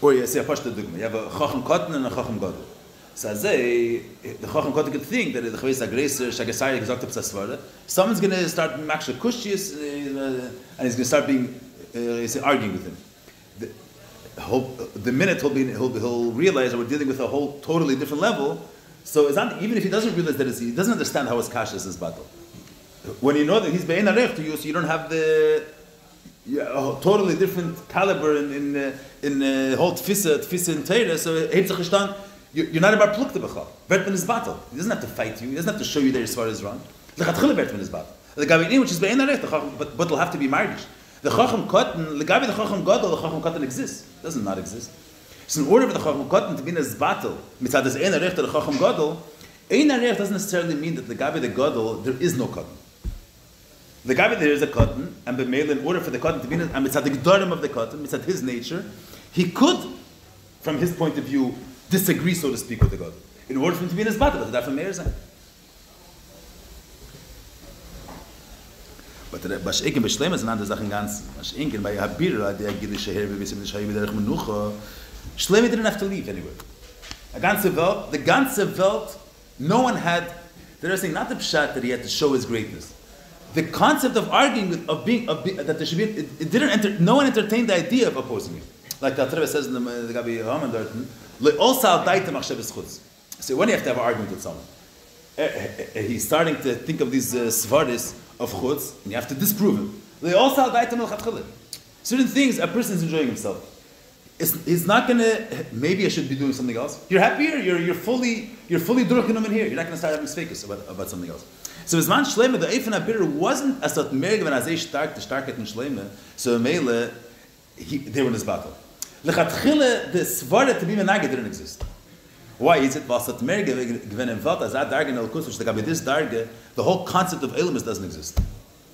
Or you say a pashta dugma. You have a chacham katan and a chacham gadol. So the chacham katan could think that the chveis agreser shagasari gesagt up sasvara. Someone's going to start makshah kushis and he's going to start arguing with him. The minute he'll realize that we're dealing with a whole totally different level. So it's not, even if he doesn't realize that he doesn't understand how his kasha is his battle. When you know that he's be'ein arech to you, so you don't have a totally different caliber in whole tfisa in Teira, so you're not about plukta b'chal. Bertman is battle. He doesn't have to fight you. He doesn't have to show you that your svar is wrong. Lechatchila Bertman is battle. The Gabi which is be'ein arech, but it'll have to be margish. The Chacham Katan, the Gabi the Chacham Gadol, the Chacham Katan exists. It doesn't not exist. So in order for the Chacham Katan to be in a zbatel, mitzad is ein arech to the Chacham Gadol, ein arech doesn't necessarily mean that the Gabi the Gadol, there is no Katan. The Gabi there is a Katan, and b'meil, in order for the Katan to be in, and mitzad the Gdorim of the Katan, mitzad his nature, he could, from his point of view, disagree, so to speak, with the Gadol. In order for him to be in his zbatel, that's from Meir Zayin. But the Bash'inken b'Shleim is another Sachen ganz. Bash'inken by Habira, the Agili Sheher, Bevisim Nishayi B'derech Menucha. Shlomo didn't have to leave anywhere. The ganze Welt, no one had. They're saying not the pshat that he had to show his greatness. The concept of arguing, that there should be, it didn't enter. No one entertained the idea of opposing him. Like the Rebbe says in the Gabi Hamandarten, le'osal daitem achshavas chutz. So when you have to have an argument with someone, he's starting to think of these svaris of chutz, and you have to disprove him. Le'osal daitem l'chatchila. Certain things, a person is enjoying himself. He's not gonna. Maybe I should be doing something else. You're happier. You're fully drucking in here. You're not gonna start having sfekas about something else. So Zman Shlomo, the Eifen Abir wasn't as that merg when Azay stark the starket in Shlomo. So Mele, they were in this battle. Lechatchila, the svara to be menaged didn't exist. Why is it? Was that merg given in Vat as that darge in Elkus, which the Gabi this darge, the whole concept of Elamus doesn't exist.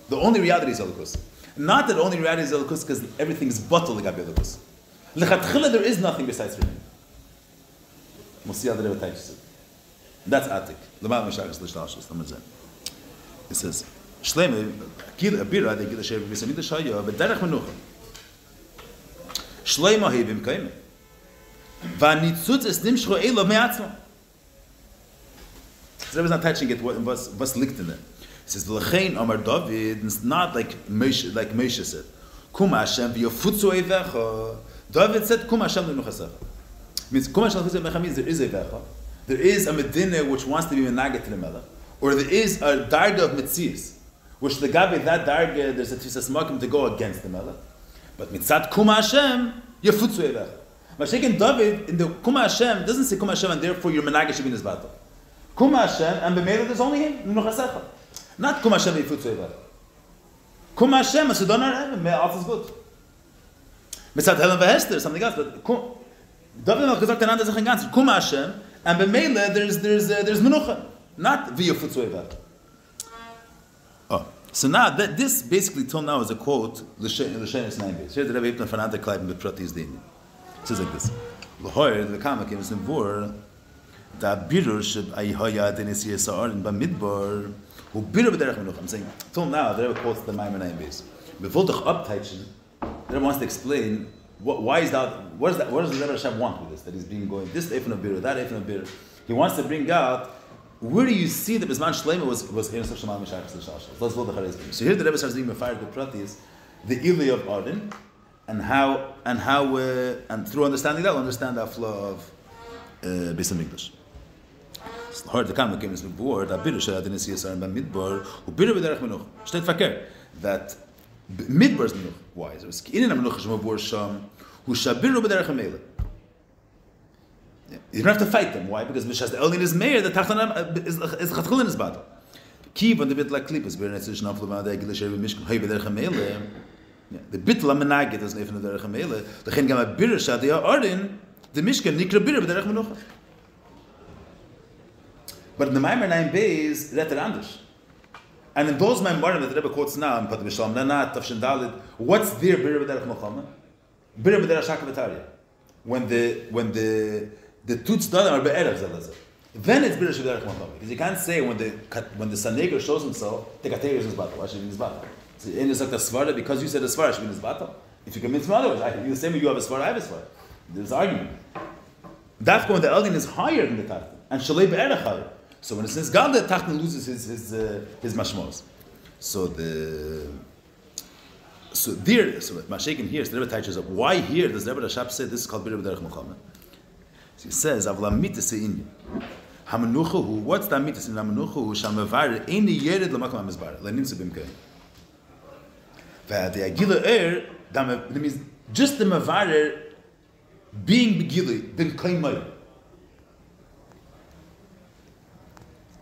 The only reality is Elkus. Not that only reality is Elkus because everything is bottled the Gabi Elkus. Lechatchila, there is nothing besides Rebbe. We'll see how the Rebbe teaches it. That's Atik. L'mal Meshachas L'shlashos. It says, Shlomo, Abira, they get a share of Visamid Shaya, but Derech Menucha. Shlomo Hebim Kaime. Vanitzutz es Nimshcho Elo Me'atzma. The Rebbe is not touching it, what's linked in there. He says, L'chein Amar David, it's not like Moshe said. Kum Hashem v'yofutzu Eivecha. David said, Kum Hashem l'nuchasecha. Means, Kum Hashem l'nuchasecha means there is Eivecha. There is a Medina which wants to be Menaged to the Melech. Or there is a darga of Metzias, which the Gabi, that darga, there's a Tfisas Makim to go against the Melech. But Mitzad Kum Hashem, Yefutzu Eivecha. Mashiach David, in the Kum Hashem, doesn't say Kum Hashem, and therefore your Menaged should be in his battle. Kum Hashem, and B'meila there's only him, Nuchasecha. Not Kum Hashem, Yefutzu Eivecha. Kum Hashem, Asidon Arem, Me'at is good. Mitzad Helen V'Hester, something else, but David has gesagt, another Sachen ganz, Kum Hashem, and B'meila there's Menucha. Not via Futsueva. Oh, so now this basically till now is a quote. L'shenis 9 days. Here the Rebbe Ibn Fanat Kleib with Pratis Dini. It says like this: L'hoyer the Kama came in Vor da birur sheb ayhaya denis yesar in Bamidbar who birur b'derech menucha. I'm saying till now the Rebbe quotes the Mamer 9 days. Before the uptaichen, the Rebbe wants to explain why is that. What does the Rebbe Shab want with this? That he's being going this eifin of birur, that eifin of birur. He wants to bring out. Where do you see that Bisman Shlomo was in such a man Meshachas L'Shashos? Let's look at the Charizkim. So here the Rebbe starts being fired with pratis, the Ili of Arden, and how and through understanding that we'll understand the flow of Beis Hamikdash. So hard the Kama came with word that Biru Shad in Yisar and Midbar who Biru b'derech Menuch. Steht Faker that Midbar is Menuch. Why? So it's in a Menuch Shemavur Sham who Shabiru b'derech Menuch. You don't have to fight them. Why? Because Mishas the Elin is Meir, the Tachtanam is Chatchul in his battle. Keep on the bit like Klippas, where it's not Flama, the Gilisher, Mishkan, Hay B'derech HaMele. The bit la Menagit is Nefen B'derech HaMele. The Chen Gama Bir Shad, they are Ardin, the Mishkan, Nikra Bir B'derech Menucha. But in the Mamer 9 Beis, that's Randish. And in those Maimarim that the Rebbe quotes now, in Podoh B'Shalom Lanat, Tafshin Dalit, what's their Bir B'derech Menucha? Bir B'derech Shakavataria. When the tuts done are be'erev zelazeh. Then it's b'derech b'derech macham. Because you can't say when the saneger shows himself, the kater is his battle. Why should he be in his battle? So in the svara, because you said a svara should be in his battle. If you convince me otherwise, I can do the same way you have a svara, I have a svara. There's argument. That's when the Eldin is higher than the Tachton. And shalei be'erech higher. So when it says God, the Tachton loses his mashmos. So Mashiach here, so the Rebbe teaches up. Why here does the Rebbe Rashab say this is called b'derech macham? He says, "Avla mitzvah in hamenucha hu." What's that mitzvah in hamenucha hu? Shamavar any yered lamakam amizbar leninse bimkei. But the agila that means just the mavarer being begili bimkei mai.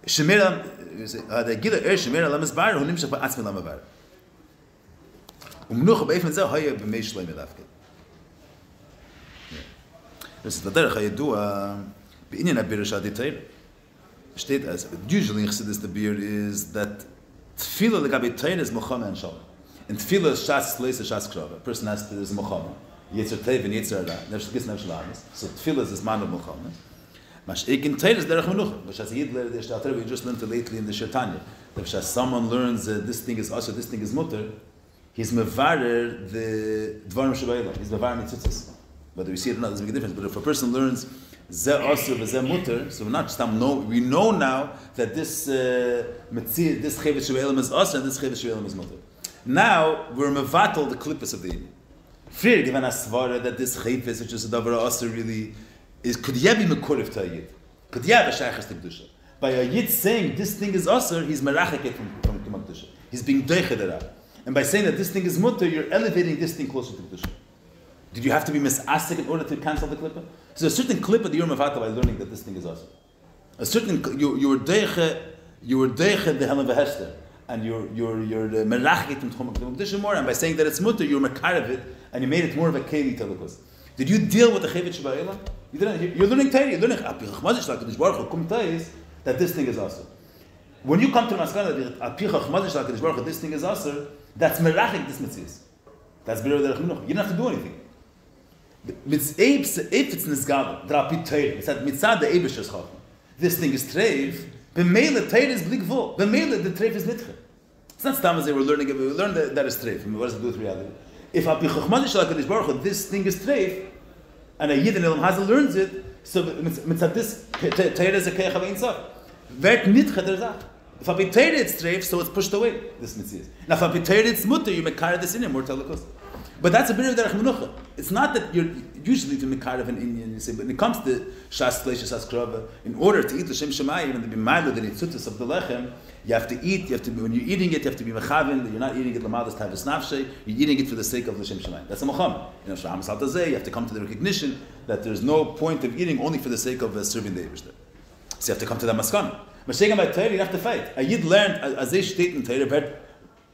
Shemira der Gila Ersh Mer Lamas Bar, who nimmt sich bei Atzmi Lama Bar. Menucha be'efen zeh haya b'mei shleim edavke. Das ist der Derech hayedua b'inyan abir shadi teir. Steht as usually in Chassidus the beer is that tefillah legabe teir is mochama and shalom. And tefillah is shas leis shas krava. A person has to is mochama. Yetzer tev and yetzer ara. Nefesh gis nefesh lamis. So tefillah is man of mochama. Mash in teir is derech menucha. But as yid learned the shtater we just learned lately in the Shetanya. That as someone learns this thing is also this thing is mutter. He's mevarer the dvarim shabayla. He's mevarer mitzutzas. Whether we see it or not doesn't make a difference. But if a person learns ze asur v'ze mutter, so we're not just we know now that this mitzir, this chevet shabayla is asur and this chevet shabayla is mutter. Now we're mevatel the klippus of the Indian. Früher given a svara that this chevet, which is a davar asur, really is could ye be mekurif to a yid? Could ye have a shaychas to kedusha? By a yid saying this thing is asur, he's merachek it from kedusha. He's being doichedera. And by saying that this thing is mutter, you're elevating this thing closer to Kedusha. Did you have to be misastic in order to cancel the klippa? So a certain klippa that you're mevata by learning that this thing is awesome. A certain you were deiche the helen v'hester, and you're merachit in Kedusha more. And by saying that it's mutter, you're mekarav it, and you made it more of a keli telekus. Did you deal with the chevet sheba'ela? You didn't. You're learning Torah. You're learning that this thing is awesome. When you come to maskana that this thing is awesome, that's merachik this mitzvah. That's better than you don't have to do anything. If it's nisgada, drapi teir, it's that mitzad the ebishers chachma. This thing is treif. B'meila teir is bligvul. B'meila the treif is nitche. It's not stam as they were learning. We learned that is treif. What does it do with reality? If api chachma d'shalakadish baruch this thing is treif, and a yid in Elam Hazel learns it, so mitzad this teir is a keich of ein sof. Vert nitche der zach. If I be teir it's treif, so it's pushed away. This mitzvah. Now if I be teir it's mutter, you make carry this in more telekus. But that's a bit of derech menucha. It's not that you're usually to make carry of an Indian. You say, but when it comes to shas fleish, shas krava, in order to eat l'shem shemayim and to be ma'aleh the nitzutus of the lechem, you have to eat. You have to be, when you're eating it, you have to be mechavin. You're not eating it l'madas tavis nafshe. You're eating it for the sake of l'shem shemayim. That's a mecham. You know, sh'am saltazeh. You have to come to the recognition that there's no point of eating only for the sake of serving the Eibishter. So you have to come to that maskana. Mashegam by Torah, you have to fight. A yid learned as they state in Torah,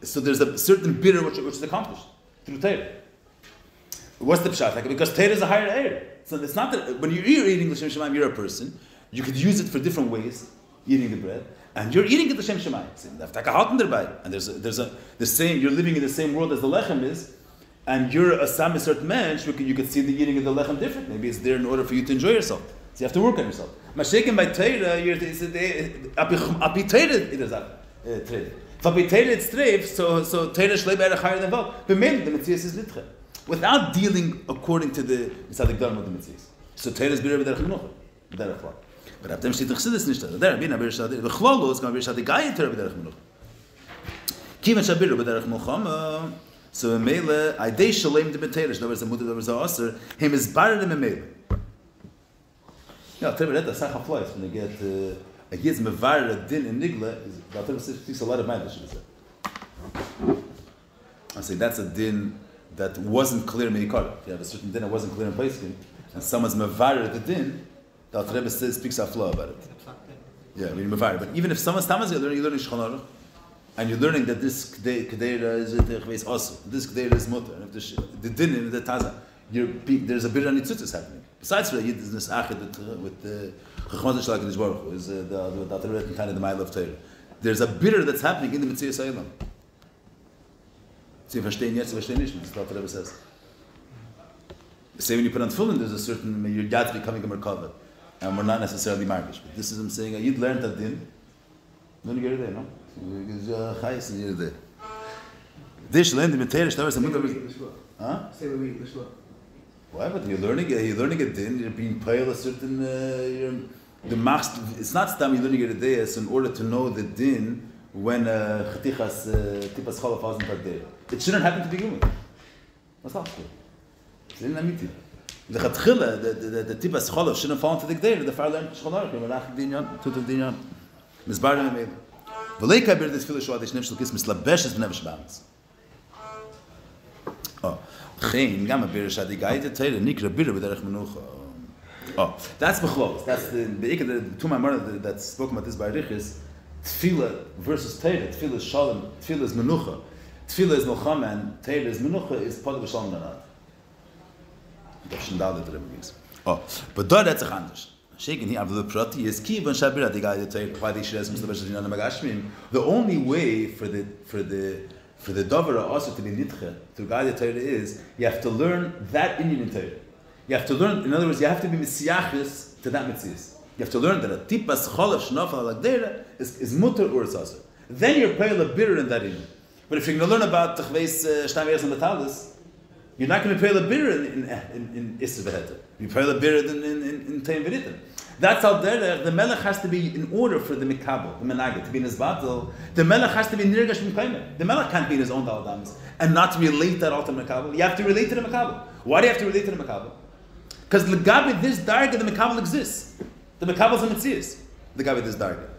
so there's a certain bitter which is accomplished through Torah. What's the pshat? Because Torah is a higher air. So it's not that when you're eating l'shem shemayim, you're a person. You could use it for different ways, eating the bread, and you're eating it l'shem shemayim. And there's the same. You're living in the same world as the lechem is, and you're a sami certain man. You could see the eating of the lechem different. Maybe it's there in order for you to enjoy yourself. So you have to work on yourself. Mashikin by Torah, api Torah it is treif. If api Torah it's treif, so Torah shlei be'erech higher than Val. But mainly the mitzvah is nitche. Without dealing according to the mitzvah of the mitzvah. So Torah is better b'derech menucha, b'derech var. But after Mishit Chassidus nicht da. Rabbi Naber Shadi, v'chlolo is going to be Shadi Gaya Torah b'derech menucha. Kivan Shabiru b'derech menucha. So Mele, Aidei Shalem de B'Teirish. There was a mutter, there was a aser. Him is barer de Mele. Yeah, I'll tell you that the Sacha flies when they get a yid's mevar a din in nigla. I'll tell you speaks a lot of mind. I say that's a din that wasn't clear in Meikar. If you have a certain din that wasn't clear in Paiskin, and someone's mevar the din, the Rebbe speaks a flow about it. Yeah, when you mevar. But even if someone's tamas, you're learning Shulchan Aruch, and you're learning that this kedera is also this kedera is mutter, and if the din in the taza, there's a bit of nitzutzis happening. Besides for the Yid is this achid with the Chachmaz Shalakadish Baruch Hu, is the kind of the mile of Torah. There's a bitter that's happening in the Mitzvah Sa'ilam. Sie verstehen jetzt, sie verstehen nicht, that's what the Rebbe says. Say when you put on tefillin, there's a certain, your yad's becoming a merkava, and we're not necessarily margish. But this is him saying, Yid learned that din, don't you get it there, no? Because chayis and you're there. This learned the Mitzvah, huh? Say we read the Shlomo. Why? But you're learning a din. You're being pale a certain. The max. It's not stam you're learning a day. It's in order to know the din when chatichas tipas cholaf wasn't there. It shouldn't happen to begin with. What's that? It's in amiti. The chatchila, the tipas cholaf shouldn't fall into the day. The far learned shchonar. You're melach dinyan, tutul dinyan. Mizbar and amid. V'leika bir this filish wadish nefshel kis mislabeshes b'nefesh b'amitz. Oh. Oh, that's bechlos. That's the two Mamer that spoke about this by Riches. Tefillah versus Torah. Tefillah is Shalom, Tefillah is Menucha. Tefillah is Milchama, and Torah is Menucha, is Podoh v'Shalom Nanad. Das sind alle drin gewesen. Oh, but dort hat sich anders. Shaken here, the prati is key when Shabira the guy that why they should the only way for the Dovera also to be nitche to guide the Torah is you have to learn that Indian Torah. You have to learn, in other words, you have to be Messiachis to that Metzias. You have to learn that a tipas cholav shnafal alagdera is mutter or sasa. Then you're paying a bitter in that Indian. But if you're going to learn about Tachveis Shnayers and Metalis, you're not going to pay the bitter in Isser V'Heter. You pay the bitter in Tein V'Ritim. That's how the Melech has to be in order for the Mikabel, the Menaged, to be in his battle. The Melech has to be Nirgash M'Kaimer. The Melech can't be in his own Daladamis and not relate that all to Mikabel. You have to relate to the Mikabel. Why do you have to relate to the Mikabel? Because Legabe, this Darga, the Mikabel exists. The Mikabel is a Metzias. Legabe, this Darga.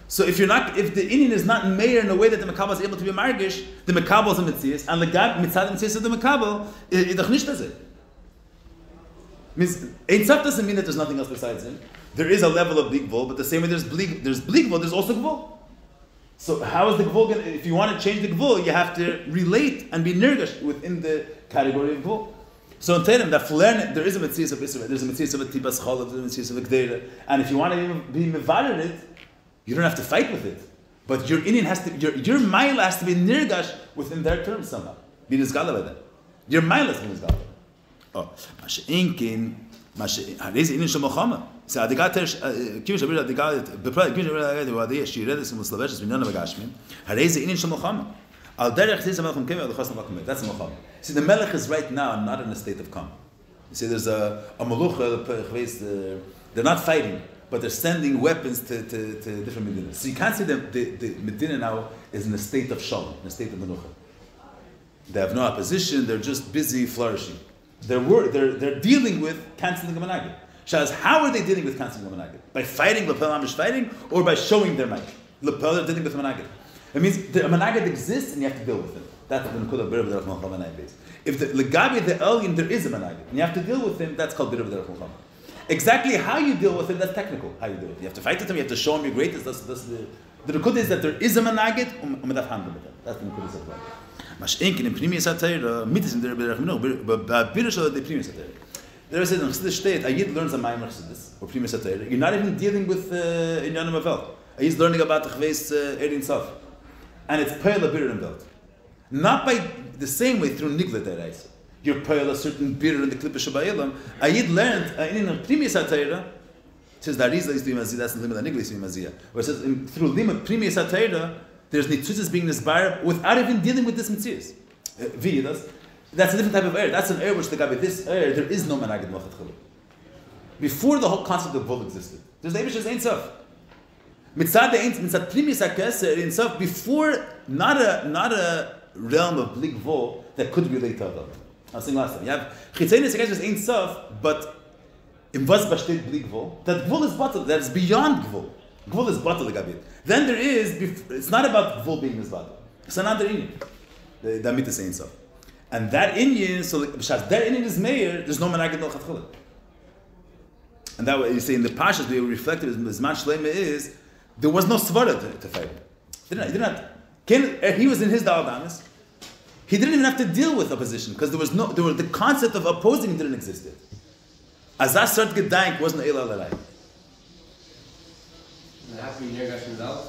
So if the Indian is not mayor in a way that the Makabel is able to be margish, the Makabel is a Metzias, and the Mitzad Metzias of the Makabel, it does it. Means Ein Sof doesn't mean that there's nothing else besides him. There is a level of Blig Gvul, but the same way there's Blig Gvul, there's also Gvul. So how is the Gvul going to, if you want to change the Gvul, you have to relate and be nirgash within the category of Gvul. So in Terem, there is a Metzias of Israel, there's a Metzias of a Tibas Cholav, there's a Metzias of a Gdeira, and if you want to be mevared it, you don't have to fight with it, but your Indian has to, your mile has to be nirgash within their terms somehow. Be nizgala by that. Your mile has to be nizgala. Oh, masha'inkin, harei ze Indian shemochama. So adigater, kim shabir adigater, kim shabir adigater, wadei shiredes umuslaveshes v'nana v'gashmin. Harei ze Indian shemochama. Al derech zis hamelech mkemeh al chas navakum. That's mochama. See, the melech is right now not in a state of calm. You see, there's a melucha. They're not fighting, but they're sending weapons to different medinas. So you can't say that the medina now is in a state of shalom, in a state of menucha. They have no opposition, they're just busy flourishing. They're dealing with canceling the managid. Shaz, how are they dealing with canceling the managid? By fighting, lapel amish fighting, or by showing their might? Lapel, they're dealing with managid. It means the managid exists and you have to deal with it. That's the Nekudah B'Rav Derech Malcham base. If the Legabi, the Elyon, there is a managid, and you have to deal with him, that's called B'Rav Derech Malcham. Exactly how you deal with it, that's technical, how you do it. You have to fight with him, you have to show him your greatness. That's the Nekudah is that there is a managid, umedaf handle with it. That's the Nekudah Satayra. Mash'inkin in Pnimi Satayra, mitis in the Rebbe Derech Minuch, but B'Birashal the Pnimi Satayra. There says in Chassidus state, a Yid learns a Mamer Chassidus, or Pnimi Satayra. You're not even dealing with Inyanim Avel. A Yid's learning about the Chveis Erin Sof. And it's Pe'el a bitter and belt. Not by the same way through Nigla Derais. You're Pe'el a certain bitter in the Klippe Shaba'ilam. A Yid learned in Pnimi Satayra, it says the Arizla is doing Maziyah, that's the limit of Nigla is doing Maziyah. Where it says through limit Pnimi Satayra, there's nitzutzes being nisbar without even dealing with this mitzvahs. That's a different type of air. That's an air which the guy with this air, there is no managid mochat chulu. Before the whole concept of vul existed, there's the Eibish's Ein Sof. Mitzad primis hakeser Ein Sof, before not a realm of blig vul that could relate to Adam. I was saying last time, you have chitzenis hakeser Ein Sof, but in was bashtet blig vul, that vul is batal, that is beyond gvul. Gvul is batal legabit. Then there is, it's not about gvul being misbatal. It's another Indian. The Amit Ein Sof. And that Indian, so that Indian is mayor, there's no managid no chatchila. And that way you say in the Pashas, we reflected as man Shlomo is, there was no svara to fight him. He was in his Daladamis. He didn't even have to deal with opposition because the concept of opposing didn't exist yet. Azaz Sart Gedank wasn't Eila Lalai. It has to be Nirgash and Velt?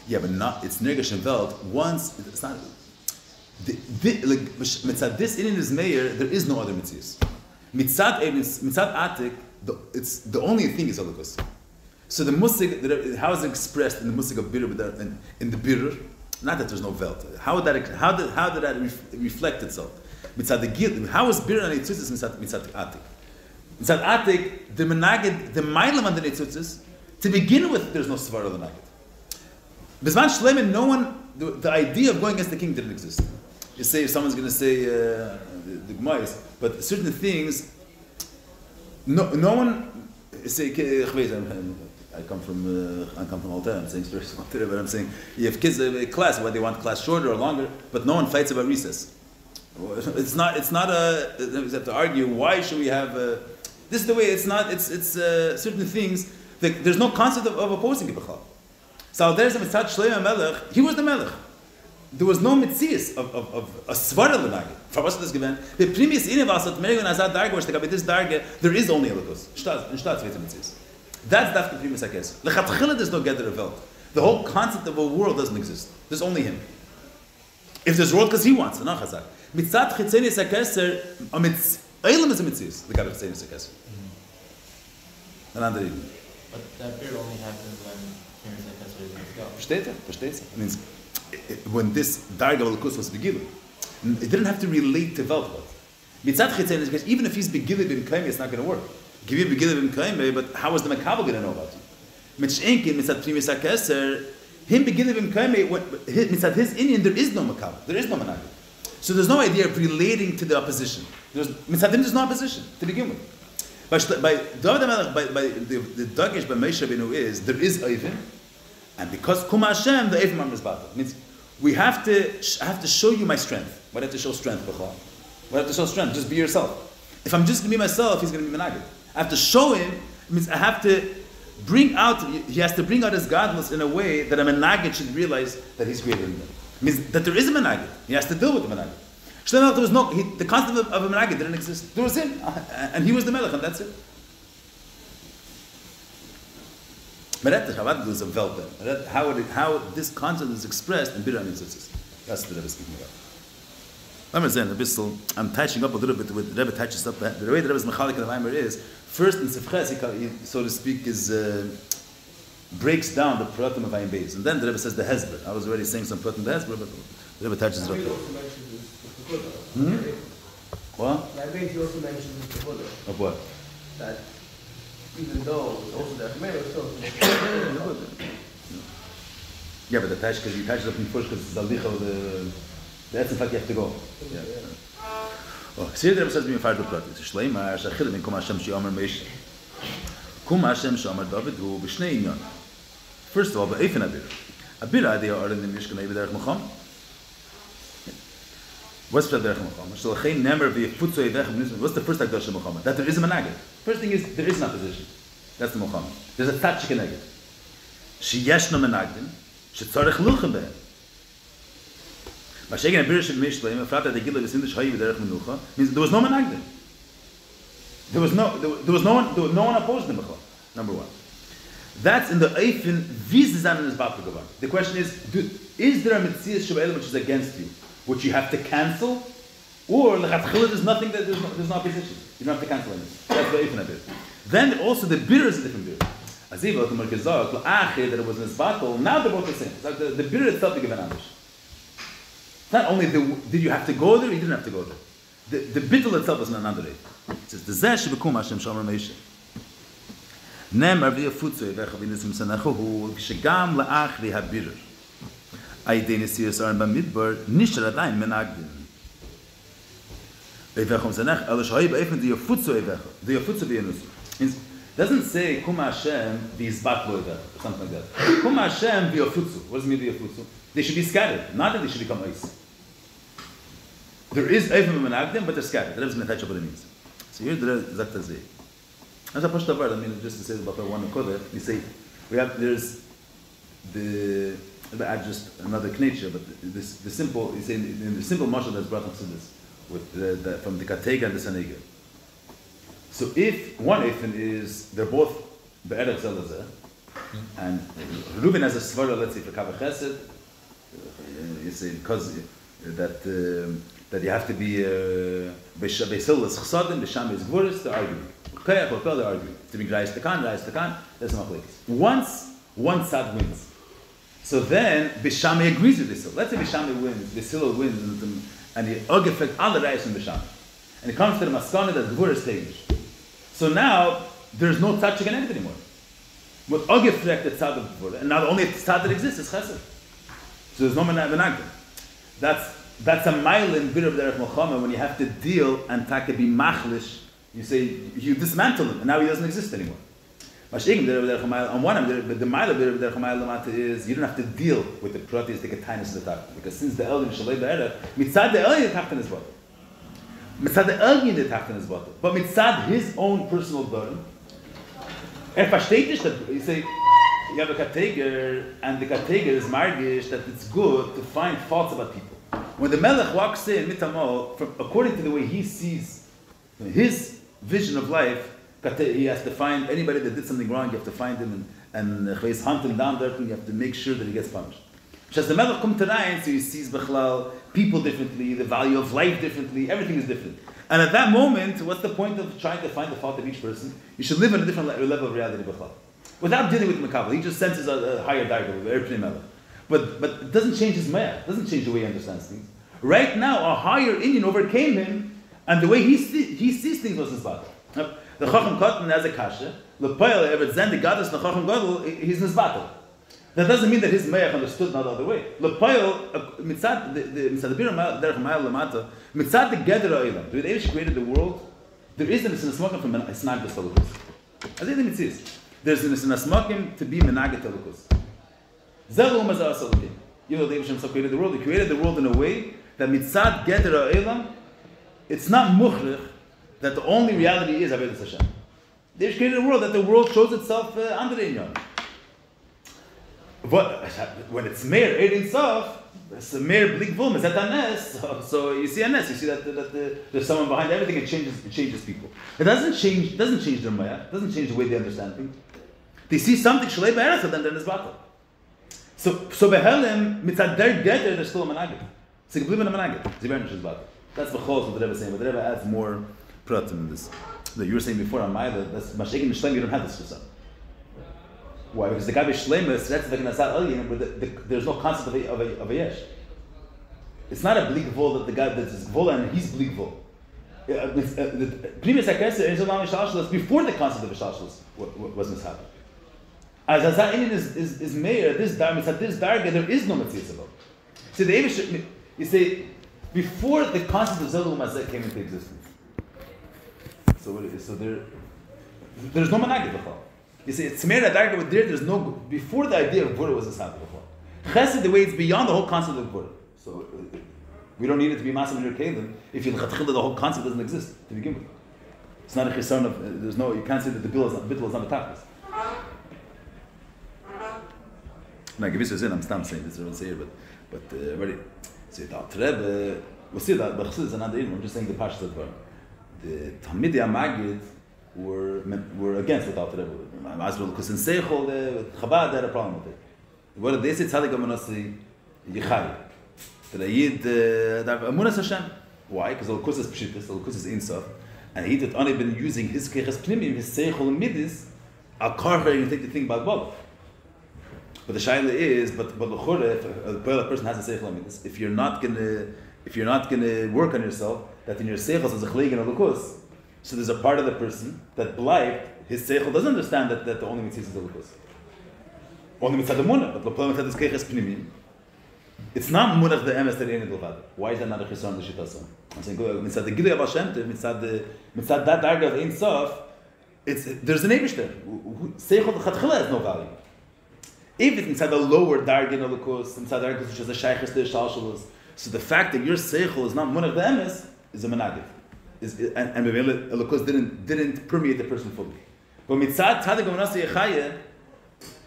Yeah, but not, it's Nirgash and Velt. Once, it's not, Mitzad this Indian is mayor, there is no other Mitzias. Mitzad Atik, the only thing is Holocaust. So the musik, how is it expressed in the musik of Birr, in the Birr? Not that there's no Velt. How did that reflect itself? Mitzad the Gil, how is Birr and Eitzutzis Mitzad Atik? Mitzad Atik, the Menagid, the Mailam and the Eitzutzis, to begin with, there's no Svar of the Nagid. Bizman Shlomo, no one, the idea of going against the king didn't exist. You say, if someone's going to say the Gemais, but certain things, no one, say, I come from Alta, I'm saying spiritual, but I'm saying, you have kids in a class, whether they want class shorter or longer, but no one fights about recess. It's not you have to argue, why should we have, this is the way, it's certain things, there's no concept of opposing it. So there's a mitzad Shlomo Melech, he was the Melech. There was no mitzias of a svara l'nagid. For what's this given? The previous inivas at Merigon Azad Darga, which the this Darga, there is only elikus. In Shtatz Veta mitzias. That's the previous hakes. Lechatchila there's no gather of the whole concept of a world doesn't exist. There's only him. If there's a world, because he wants, not chazak. Mitzad chitzeni sakeser, Eilam is a mitzias. The God of chitzeni sakeser. Another reason. But that period only happens when chitzeni sakeser is go. Versteht? It means when this darga v'lukus was begilu, it didn't have to relate to Veltvat. Mitzad chitzeni sakeser, even if he's begilu b'mkaimi, it's not going to work. Give you begilu b'mkaimi, but how is the makabel going to know about you? Mitzshenkin mitzad primi sakeser. Him beginning him mitzad his Indian, there is no makabel, there is no managid. So there's no idea of relating to the opposition. Mitzad him there's no opposition to begin with. By David HaMelech, by the dagesh by Moshe Rabbeinu is there is Oivin, and because Kum Hashem the Oivin Mamer is battle. Means I have to show you my strength. Why do I have to show strength, B'chol? Why do I have to show strength? Just be yourself. If I'm just going to be myself, he's going to be managid. I have to show him. It means I have to. He has to bring out his godless in a way that a menagid should realize that he's greater than him. It means that there is a menagid. He has to deal with the menagid. Shlomo, there was the concept of a menagid didn't exist. There was him, and he was the melech, and that's it. How this concept is expressed in Birah Mitzvahs. That's what the Rebbe is speaking about. I'm touching up a little bit with the Rebbe touches up. The way the Rebbe's mechalik in the Mamer is, first in Sefches, he, so to speak, breaks down the Pratim of Ayin Beis. And then the Rebbe says the Hezbollah. I was already saying some Pratim of the Hezbollah, but the Rebbe touches it up. What? Rabbi also mentions the Podoh. Of what? That even though also the Mamer still. Yeah, but the touch, because he touches up in first because it's the Alicha of that's in fact you have to go. Yeah. Oh, see the Rebbe says being fired with Pratim. Shleima, Shachil, min Kum Hashem She'omer Moshe. Kum Hashem She'omer David, who b'shnei inyan. First of all, ba'efen abira they are in the Mishkan Eiv Derech Mecham. What's the Derech Mecham? Shalchein Nemer v'yefutzu Eivechem. What's the first Akdosh Mecham? That there is a menagid. First thing is there is an opposition. That's the Mecham. There's a touch keneged. Sheyesh no menagdim. Shetzarech lulchem behem. Means there was no menagdim. There was no one opposed him. Number one. That's in the Eifin Vizizan is Bapagavan. The question is there a Metzias Shabbat which is against you, which you have to cancel? Or there's nothing that there's no opposition. You don't have to cancel anything. That's the Eifin of it. Then also the bitter is a different bitter. As that it was in this battle, now they're both the same. Like the bitter itself is given Amish. Not only did you have to go there, you didn't have to go there. The bittul itself was another day. It says, "The zeh shebekum Hashem shomer Moshe." Ne'emar v'yafutzu evecha v'nisim senachu shegam la'achri habirer. Aydei nesiras aron b'midbar nishar adayin menagdim. Evechom senach elash hayi b'efen v'yafutzu evecha v'yafutzu v'yanus. Doesn't say kum Hashem v'yizbat lo evecha or something like that. Kum Hashem v'yafutzu. What does it mean v'yafutzu? They should be scattered, not that they should become ice. There is Eivim Menagdim, but they're scattered. The Rebbe is going to touch up what it means. So here the Rebbe is going to say. As I push the word, I mean, just to say about one Kodesh, you say, there's the, add just another k'netcha, but the simple, you say, in the simple mashal that's brought up to this, with from the Katega and the Sanega. So if one Eifin is, they're both Be'erech Zelazeh, and Reuben has a svara, let's say, for Kavach Chesed, you say because that you have to be Beisil is Chsadim, B'Sham is Gvuris, they're arguing. They're arguing. To be Reis Tekan, there's no place. Once one side wins, so then B'Sham agrees with Beisil. Let's say B'Sham wins, Beisil wins, and the Ogefek all the Reis in B'Sham, and it comes to the Maskana that Gvuris takes. So now there's no touch against anything anymore. With Ogefek the tzad of Gvura, and now the only tzad that exists is Chesed. So there's no menagdim. That's a mile in Birah Derech Mochama when you have to deal and take be machlish. You say you dismantle him, and now he doesn't exist anymore. On one hand, the mile of Birah Derech Mochama is you don't have to deal with the proteins, the katanis of the tak, because since the Elgin Shalei Be'erech, mitzad the Elgin tachtan is bottom. Mitzad the Elgin the tachtan is bottom, but mitzad his own personal burden. Versteht nicht, you say you have a kateger, and the kateger is margish that it's good to find faults about people. When the melech walks in mitamo, according to the way he sees his vision of life, he has to find anybody that did something wrong. You have to find him and hunt him down there, and you have to make sure that he gets punished. As the melech comes to rein, so he sees bechlal people differently, the value of life differently, everything is different. And at that moment, what's the point of trying to find the fault of each person? You should live in a different level of reality bechlal, without dealing with the makabel. He just senses a higher darga, the airplane melech. But it doesn't change his mayach, doesn't change the way he understands things. Right now, a higher Indian overcame him, and the way he sees things was his battle. The Chacham Kaplan has a kasha. The Podoh ever zen the goddess the Chacham Gadol, he's in his battle. That doesn't mean that his mayach understood not the other way. The Podoh mitzad the bir derech ma'al lamata mitzad the geder ha'olam. The Eish created the world. There is a smokim from a snag the solukus. As it is, there's a smokim to be menaget solukus. Zelu mazal solukim. You know, the Eish himself created the world. He created the world in a way that mitzad geder ha'olam, it's not muchrich that the only reality is Avodas Hashem. They've created a world that the world shows itself under the inyan. When it's Mamer Ein Sof, it's a Mamer Blik Vum, it's at a nes. So you see a nes, you see that there's someone behind everything. It changes people. It doesn't change their maya. It doesn't change the way they understand things. They see something shalei ba'eretz, and then there's battle. So behelim mitzad der geder, there's still a managid. So you believe in a managid. Zivernish battle. That's the chos what the Rebbe is saying, but the Rebbe adds more pratim in this. That you were saying before on Maida, that's Mashiach and Shlem, you don't have this for some. Why? Because the guy Shlem is that's like an asad alien, but there's no concept of a yesh. It's not a bleak vol that the guy that's vol and he's bleak vol. The previous akasa is before the concept of a shalshalas was mishappen. As asad alien is mayor, this darga, there is no matzias about. See the Eivish, you say before the concept of Zelu Mazeh came into existence. So there's no managid b'chol. You see, it's Meir Adarga with there's no, before the idea of Buddha was established before. Chesed, the way it's beyond the whole concept of Buddha. So we don't need it to be massive in your kelim if the whole concept doesn't exist to begin with. It's not a chisaron of, you can't say that the bittul is not a tachlis. Now, give us a I'm saying this, I don't say it, but already, see, the Rebbe, we'll see that, but Chassid is another I'm just saying the Pashas of Dvar. The Talmidei HaMagid were against what Alter Rebbe would. Because in Seichel, Chabad had a problem with it. What did they say? Tzadik Amunasi Yichai. That a Yid, Amunas Hashem. Why? Because Elokus is Pshitis, Elokus is Ein Sof, and he had only been using his Keches Pnimim, his Seichel and Midis, Al Karcher, you take the thing about both. But the Shaila is, but L'chore, if a person has a Seichel and Midis, if you're not gonna work on yourself, that in your seichel is a chleig and a lukus. So there's a part of the person that blind, his seichel doesn't understand that the only mitzvah is the lukus. Only mitzvah the munah, but the mitzvah is keches pnimim. It's not munah the emes that ain't levad. Why is that not a chisaron the shitason? I'm saying mitzvah the gilui of Hashem, mitzvah that darga of Ein Sof. There's an eivish there. Seichel the chatchila has no value. If it's mitzvah the lower darga in a lukus, mitzvah darga which is a shaychus the shalshalos. So the fact that your seichel is not munach the emes is a menagid, and Elokus didn't permeate the person fully. But mitzad tzadik v'manasi yechaye,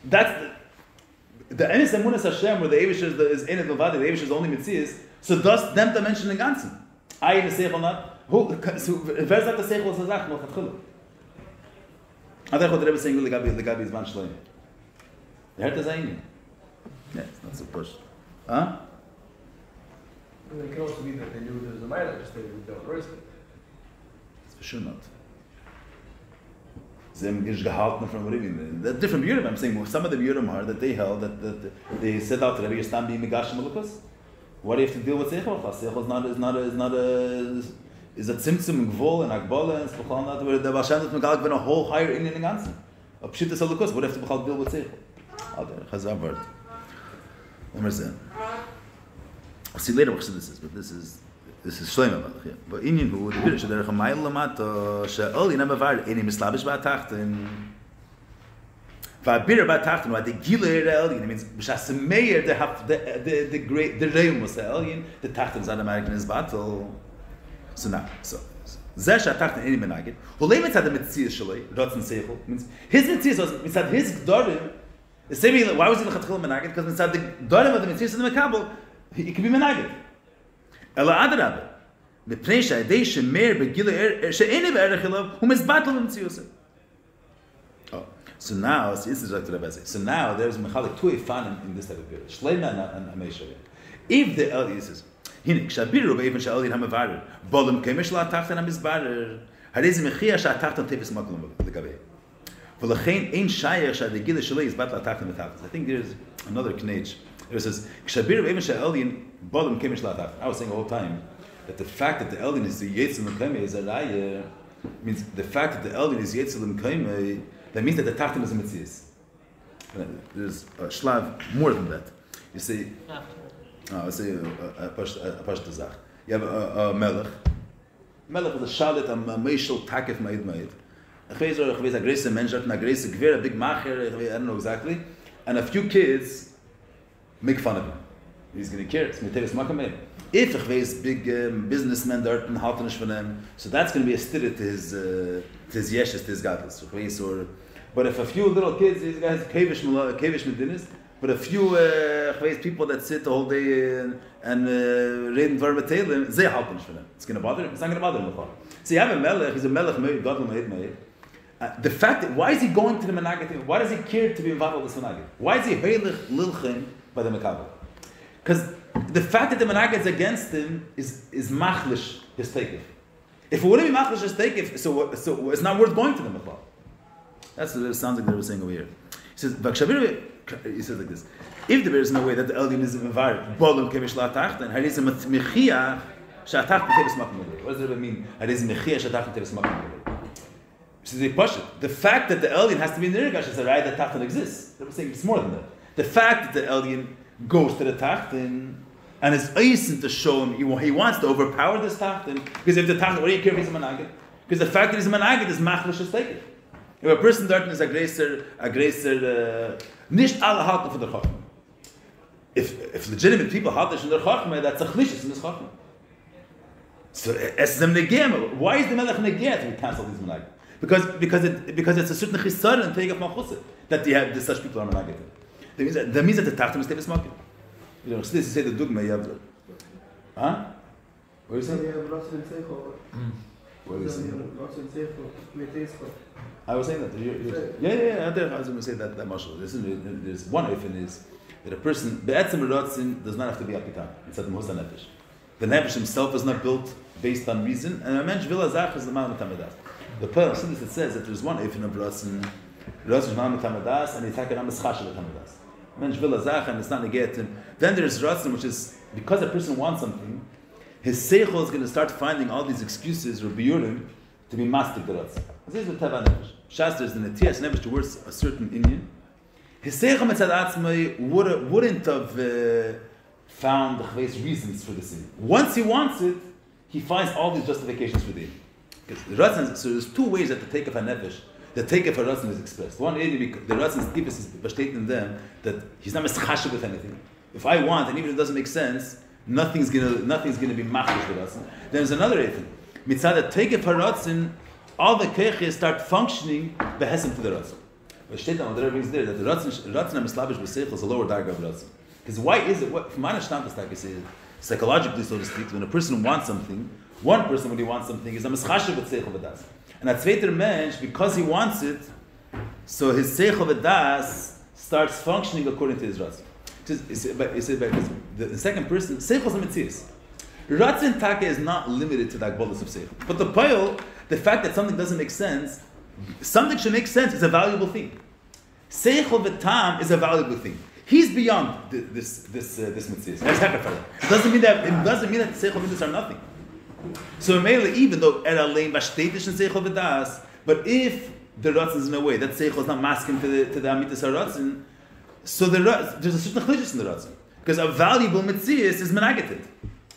that's the emes and munas Hashem, where the Eivish is in it novadi, the Eivish is only mitzias. So does them dimension the ganzen. I in the seichel not. Who? So where's that the seichel sazach no chatchila? I think what the Rebbe is saying the Gabi is man shloim. You heard the zayin? Yeah, it's not so push. Huh? And it can also be that they knew there was a minor, just they don't raise it. It's for sure not. Them gish gehalten from Rabbi. The different Yurim, I'm saying, some of the Yurim are that they held that they set out to Rabbi Yistam being Megash Melukas. What do you have to deal with Seichel? Seichel is a Tzimtzum and Gvol and Akbala and Spachal not where the Bashan is Megalak been a whole higher Indian in Gansen. A Pshittas Melukas, what do you have to deal with Seichel? Chazar word. I'll see later what this is, but this is Shlomo. But Indian who the British they're a mile lamato she'oli namavar any mislabish batachten. Va'bir batachten what the giler elin means b'shas meir they have the great the reim was the elin the tachten zan American is battle. So now Zesh tachten any menagid. Who lemet had the mitzvah shalei rotzen seichel means his mitzvah was mitzvah his gdorim. The same way, why was he lechatchila menaged? Because inside the darim of the mitzvahs and the makabel, he could be menaged. Ela adrabah, mepnei she'adei shemer begila she'enev erech elav hu mizbatel b'mitziusa. Oh, so now, this is what Rabbi says. So now there's mechalik two ifanim in this type of period. Shleima and Ameshavim. If the Eli says, "Hine kshabiru be'evan she'elin ha'mevarer, bolim kemesh la'atachtan ha'mizbarer, harei ze mechia she'atachtan tevis maklum l'gabei." V'lachein ein shayach she'adegila shalei is bat la'atachtan metachtas. I think there's another knage. It says, "Kshabiru be'evan she'elin, bolim kemesh la'atachtan." I was saying the whole time that the fact that the Elin is the Yetzil L'Kemei is a raya, means the fact that the Elin is Yetzil L'Kemei, that means that the Tachtim is a Metzias. There's a shlav more than that. You see, I say a Pashta Zach. You have a Melech. Melech is a Shalit, a Meishel Takef Ma'id. A Chvezer, a Grace Menjat, a Grace Gver, a big Macher, I don't know exactly. And a few kids make fun of him. He's going to care. It's Metevis Makameh. If a big businessman there and haltenish for them, so that's going to be a stira to his yeshes, to his gadlus. But if a few little kids, these guys kavish medinis, but a few people that sit the whole day and read verbatim, they haltenish for them. It's going to bother him. It's not going to bother him. So you have a melech. He's a melech meid, gadol meid. The fact that why is he going to the menagid? Why does he care to be involved with this menagid? Why is he heilig lilchin by the mekabel? Because the fact that the menagid is against him is machlish his takeif. If it wouldn't be machlish his takeif, so it's not worth going to them. That's what it sounds like they were saying over here. He says, he says like this: if there is no way that the Elyon is invited, bolum kevish la'atachtan, hariz mechia she'atachtan tevis makom. What does it mean? Hariz mechia she'atachtan tevis makom. So they push it. The fact that the Elyon has to be in the Nirgash is a right that Tachtan exists. They were saying it's more than that. The fact that the Elyon goes to the Tachtan and is eisen to show him he wants to overpower this Tachtan, because if the Tachtan, what do you care if he's a Managid? Because the fact that he's a Managid is machlish as taken. If a person there is a greater, nicht alle halten for the Chachma. If legitimate people halten for the Chachma, that's a chlishis in this Chachma. So es them negem. Why is the Melech negem to cancel these Managid? Because it's a certain chisar and take of malchusa that they have such people are Managid. That means that the Tachtim is tevis makom. You know, this say the dogma you have. Huh? What are you saying? What are you saying? I was saying that. I was going to say that marshal. There's one ifin is that a person be'etzem rotzin does not have to be apitan. It's at the Musa Nefesh. The Nefesh himself is not built based on reason, and a mensch vil azach is the man mitamadas. The person that says that there's one ifin of rotzin is man mitamadas, and he take an amischasha mitamadas. Mensch vil azach, and it's not negate him. Then there's rotzin, which is because a person wants something, his seichel is going to start finding all these excuses or biurim to be mastic the rotzin. This is the teva nefesh. Shastra is the netias nefesh towards a certain Indian. His seichel mitzad atzmai wouldn't have found the chveis reasons for the sin. Once he wants it, he finds all these justifications for the sin. Because the rotzin, so there's two ways that the take of a nefesh, the take of a rotzin is expressed. One is the rotzin's deepest is besteht in them that he's not mischashiv with anything. If I want, and even if it doesn't make sense, nothing's gonna be machlish with rotzin. Then there's another thing. Mitzad the take of a rotzin, all the keiches start functioning behesem to the rotzin. But steht on the Rabbi is there that the rotzin and mislavish b'seichel is a lower darga of rotzin. Because why is it? From my understanding, psychologically, so to speak, when a person wants something, one person when he wants something is a mischashiv with seichel v'das, and a zweiter mensch because he wants it, so his seichel v'das starts functioning according to his rotzin. The second person, seichel is a mitzias. Rotzin taka is not limited to the agbolas of seichel, but the poil. The fact that something doesn't make sense, something should make sense is a valuable thing. Seichel v'tam is a valuable thing. He's beyond this mitzvah. It doesn't mean that seichel v'das are nothing. So mainly, even though er alein bashtetish and seichel v'das, but if the rotzin is in a way that seichel is not masking to the amitas harotzin, so there's a certain chlishus in the rotzin because a valuable mitzvah is menagated.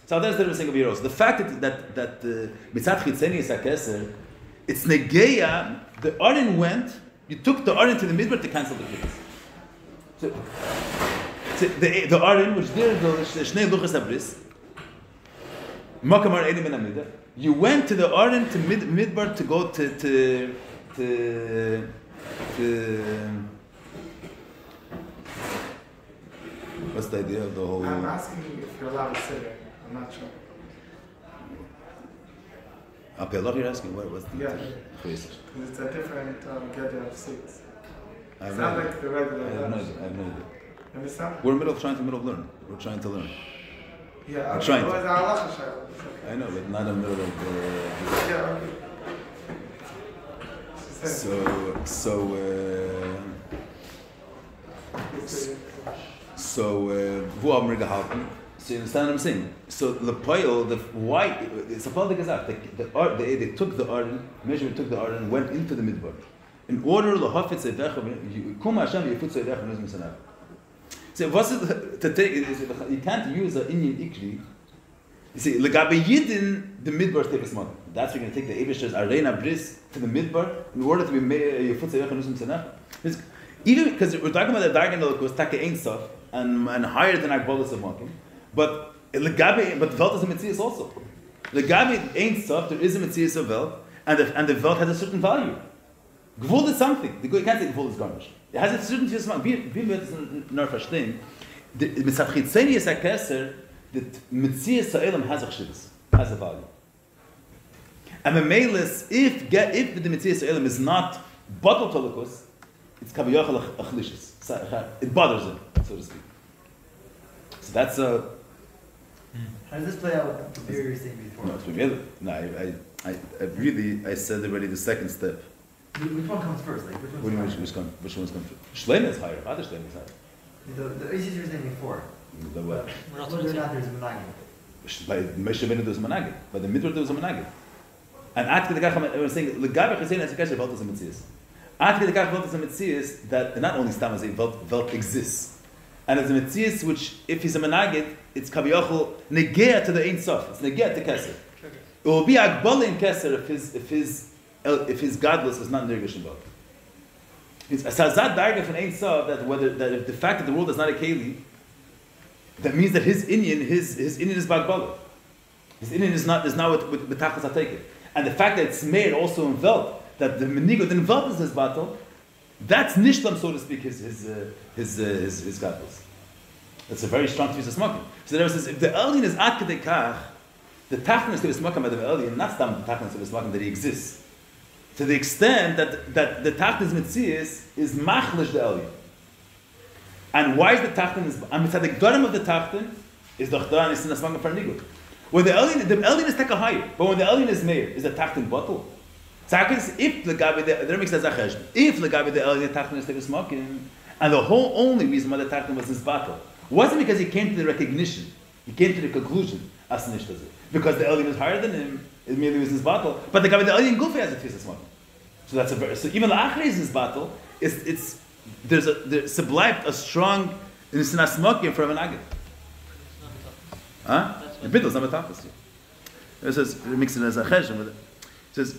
So that's the thing of Yeros. The fact that mitzat chitzeni is hakeser, it's negeya. The Arin went. You took the Arin to the midbar to cancel the kibbutz. So the Arin, which there the shnei luchas abris, makamar enim ben amida. You went to the Arin to midbar to go to What's the idea of the whole? I'm asking if you're allowed to sit there. I'm not sure. Apelov, you're asking what's the Yeah. Because It's a different gather of seats. I It's have not no like the regular idea. I have no lunch. idea. I have no idea. You understand? We're trying to learn. We're trying to learn. Yeah, I'm okay. trying to. Well, it's a halacha shayla. It's okay. I know, but not in the middle of the. Yeah, okay. She said- So who haben wir gehalten? So you understand what I'm saying? So the poil, why? It's a public gesagt. They took the arden, measurement took the arden, and went into the midbar. In order lahafetz edecha, kum Hashem yefutz edecha nuzim sanav. So what's it to take? You can't use an Indian ikri. You see, legabe yidin the midbar stepes man. That's where you're going to take the Eibishter's arena bris to the midbar in order to be yefutz edecha nuzim sanav. Even because we're talking about the dark and the was take ein sof and higher than agbolas of makim, but legabe, but velt is a mitzias also. Legabe ein sof, there is a mitzias of velt, and the velt has a certain value. Gvul is something. You can't say gvul is garnish. It has a certain mitzias. Wie wird es nur verstehen? Mitzat chitzeni is a keser that mitzias ha'elam has a chshivas, has a value. And the meilis, if the mitzias ha'elam is not bottle tolikus, it's kaviyachal achlishis. It bothers him, so to speak. So that's a. How does this play out with the beer you were saying before? No, it's been I really, I said already the second step. Which one comes first? Like, What do you mean, which one's coming first? Shlomo is higher, other Shlomo is higher. The issues you were saying before. The what? Whether or not there's monogamy. By Moshe Rabbeinu there's a managid. By the Midrash there's a managid. And at the Gacham, I was saying, Legabe Chesed as a Kesher, Velt is a Metzias. At the Gacham, Velt is a Metzias that not only Stam as a Velt exists. And it's a Metzias which, if he's a managid, it's Kaviyachol negea to the Ein Sof. It's negea to Kesser. It will be Akbala in Kesser if his godless is not Nirgish in Velt. It's a Sazad Darga from Ein Sof that if the fact that the world is not a Keli, that means that his Indian is Bagbala. His Indian is not with Betachas HaTekeh. And the fact that it's made also in Velt, that the Menigot in Velt is his battle, that's Nishlam, so to speak, his godless. That's a very strong piece of smoking. So there says, if the Elyon is Ad Kedei Kach, the Tachnas to be smoking by the Elyon, not Stam the Tachnas to be smoking, that he exists. To the extent that the Tachnas Metzias is Machlish the Elyon. And why is the Tachton? And the Garam of the Tachton is the Chdan is in the Smanga Parnigut. When the Elyon is taka higher, but when the Elyon is Meir, is the Tachton bottle? So if the Gabi the makes as a chesh, if the Gabi the Elyon Tachton is taka smoking, and the whole only reason why the Tachton was his battle wasn't because he came to the recognition, he came to the conclusion as Nish does it, because the Elyon is higher than him, it merely was his battle. But the Gabi the Elyon Gufi has a piece of smoking. So that's a very so even the Achre is his battle. There's sublimed a strong in the smoking from an agate. Huh? The bidl is not metafos. It says it makes it as a cheshem with it. It says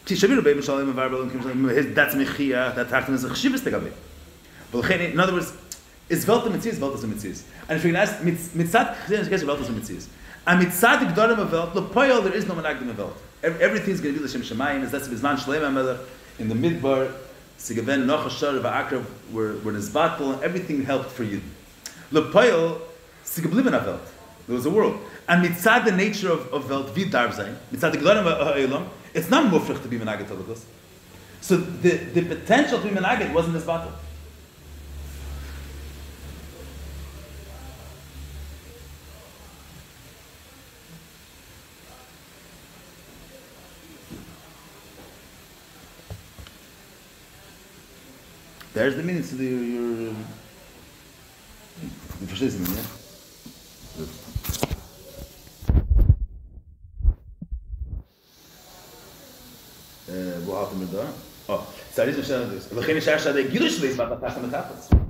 Tishaviru beim shalom and varbelim kim that's mechia that tachton is a chshivus tegabe. But in other words, it's velt the mitzias, velt is a mitzias. And if you can ask mitzad chesed kesher velt is a mitzias. And mitzad gdorim of velt lepoyel there is no managdim of velt. Everything's going to be l'shem shemayim. Is that's bizman shleim melech in the midbar. Sigaven Nochashar Va'akrav were in his battle, and everything helped for you. Lepoil Sigabliben Avelt. There was a world. And mitzad the nature of Velt Vidarv Zayin, mitzad the Glorim Ha'olam, it's not mufrich to be Menaged Tolokos. So the potential to be Menaged was in this battle. There's the meaning to your verstehst du mich, ja? Wo hatten wir da? Oh, sorry, ich stelle das. Wir können sagen, dass der Gilles lesen, was das mit Kaplan.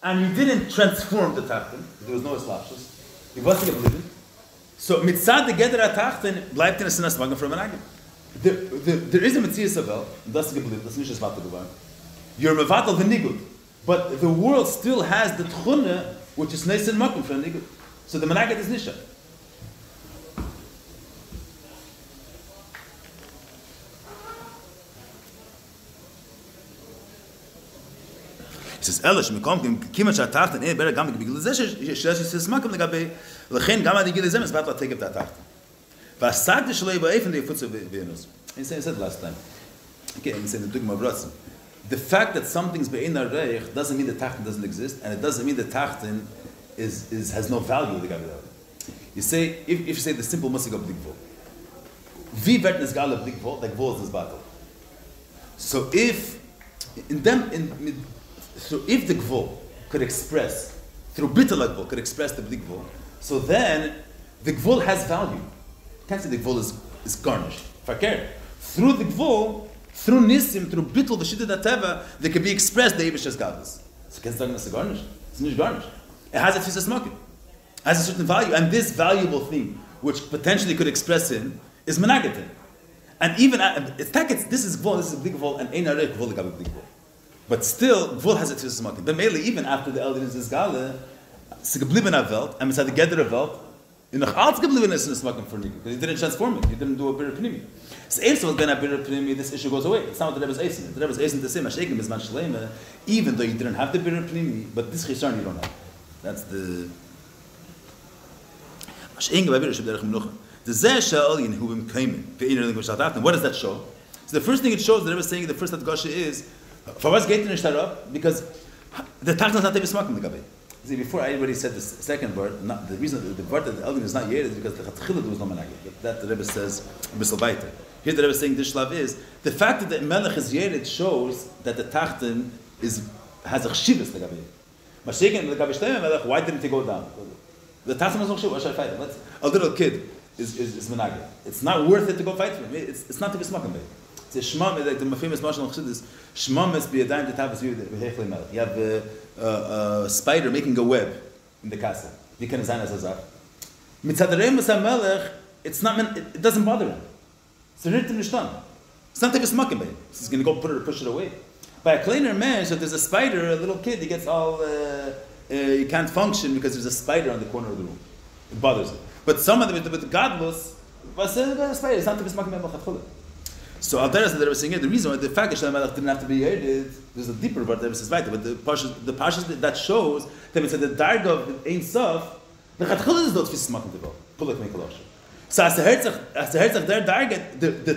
And he didn't transform the Tachton. There was no Eslapshus. He wasn't geblieben. So, mitzad the Gedera Tachton bleibt in a Sinasmagen from an Agim. There is a Metzias Avel, and that's geblieben, that's nicht Mevatel geworden. You're Mevatel v'nigud. But the world still has the Tchune which is nice and makum for a nigga. So the menaged is nisha. He says, "Elish mikom kimat shatachtan eh better gam bigil zeh shesh makom legabe lechen gam adigil zeh mesbat take up that tacht." Vasagt shloi ba'efen de futz venus. He said last time. Okay, he said the dogma of Ratzim. The fact that something's be'ein reich doesn't mean the tachten doesn't exist, and it doesn't mean the tachten has no value. You say if you say the simple musik of blikvol, vi vet nesgal blikvol, like vol is this battle. So if if the gvol could express through bittul gvol could express the blikvol, so then the gvol has value. You can't say the gvol is garnished. Fakir through the gvol. Through nisim, through bittul, the shidduch teva, they can be expressed the Eibish's gadlus. So can't say it's garnished. It's not garnished. It has a tfisas makim. It has a certain value, and this valuable thing, which potentially could express him, is menagetin. And even this is gvul, this is big gvul, and ein arech gvul legabe big gvul. But still, gvul has a tfisas makim. But mainly, even after the elders is gale, it's geblieben a welt, and it's had the gather a welt. In the Chalz geblieben is in the smakim for because he didn't transform it. He didn't do a bitter pnimi. So if was ben a bitter pnimi, this issue goes away. It's not what the Rebbe's eisen. The Rebbe's eisen the same. Ashegim is man shleima, even though you didn't have the bitter pnimi, but this chisarn you don't have. That's the. Ashegim by bitter shebderech menucha. The zeh sha'alin hu bim kaimin ve'iner lingush shatatim. What does that show? So the first thing it shows, the Rebbe is saying the first adgasha is for what's getting ishtarab because the tachton is not the smakim legabe. See, before I already said the second word, the reason the word that the Elgin is not yet is because the Chatchila was no menagid. That the Rebbe says a bissel weiter. Here the Rebbe is saying this shlav is the fact that the Melech is yet shows that the Tachten has a chshivus legabe. Mashiach legabe Shtei Melech, why didn't he go down? The Tachten was no chshivus. Why should I fight him? A little kid is menagid. It's not worth it to go fight for him. It's not to be smakim by. It's a shmam, like the famous mashal chshivus. Shmam is biyadayim tetavas v'hechlei Melech. You have a spider making a web in the castle. It doesn't bother him. It's not to be smoking by it. He's going to go push it away. By a kleiner man, so there's a spider, a little kid, he gets all, he can't function because there's a spider on the corner of the room. It bothers him. But some of them, with the godless, a spider, it's not to be smoking by it. So Alteres that they were saying here, the reason why the fact that Shlomo didn't have to be aided, there's a deeper part that says weiter, but the pashas that shows that it's at the darg of Ein Sof, the Chatchil is not fis smakim to go. Kulak Mikolosh. So as the herzach their darg, the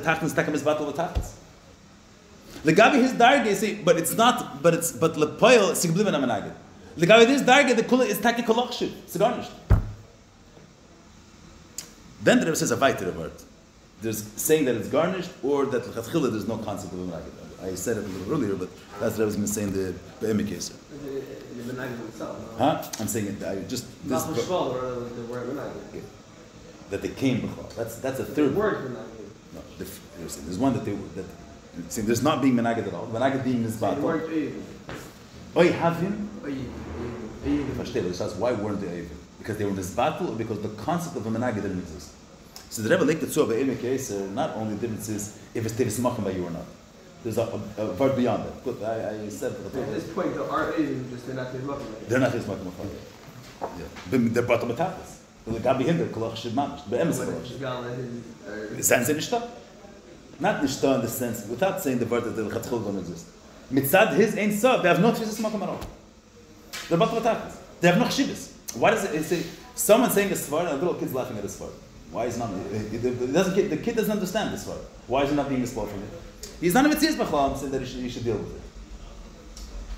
Tachton stakem is battle with Tachton. The Gabi his darg is but lepoil sigbliven amanagid. The Gabi this darg the kula is taki kolachshiv. It's garnished. Then the Rebbe says a weiter word. There's saying that it's garnished or that l'chatchila there's no concept of a menagid. I said it a little earlier, but that's what I was going to say in the Be'emek case. The menagid itself. Huh? I'm saying it. I just not the shval or the word menagid. That they came b'chol. That's a third word menagid. No, there's one that saying there's not being menagid at all. Menagid being this battle. The word even. Oy havim. Even. Why weren't they even? Because they were in this battle, or because the concept of a menagid didn't exist. So the Rebbe linked the tzua be'emek case. Not only the difference is if it's tevis machem by you or not. There's a word beyond that. Good. I said at this point, the art is just they're not tevis machem. They're not tevis machem. Yeah. They're bottom of tapas. The gabi hinder kolach shid mamish. Be'emes kolach. Sense nishta. Not nishta in the sense without saying the word that the chatchil don't exist. Mitzad his ein sof. They have no tevis machem at all. They're bottom of tapas. They have no chshivas. Why does it say someone saying a svar and a little kid's laughing at a svar? Why is not? The kid doesn't understand this word. Why is he not being expelled from it? He's not a mitzvah b'chlam saying that he should deal with it.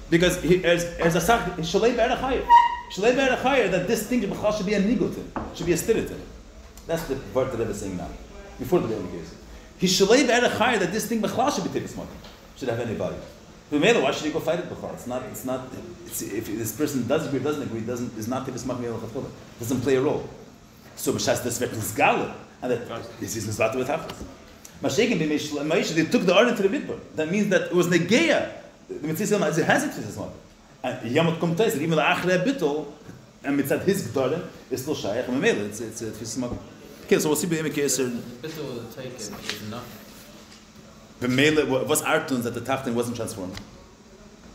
Because as a sach, shalei be'erachayir, that this thing b'chlam should be a nigutin, should be a stiritin. That's the word that Rebbe is saying now. Before the Rebbe case, he's shalei be'erachayir that this thing b'chlam should be tippis makim, should have any value. Why should he go fight it b'chlam? It's not. If this person does agree, doesn't agree, is not tippis makim. Doesn't play a role. So b'shas this wird nisgale, and that this is nisvata with hafez. Mashiach and Ma'isha, they took the order to the midbar. That means that it was negeya. The mitzvah has it for this one. And yamot kom tais, even the achre bittul, and mitzvah his g'darim is still shayach. And memela, it's tfisas. Okay, so we'll see be'emek yeser. Bittul taken is enough. Memela, what's our that the tachtin wasn't transformed?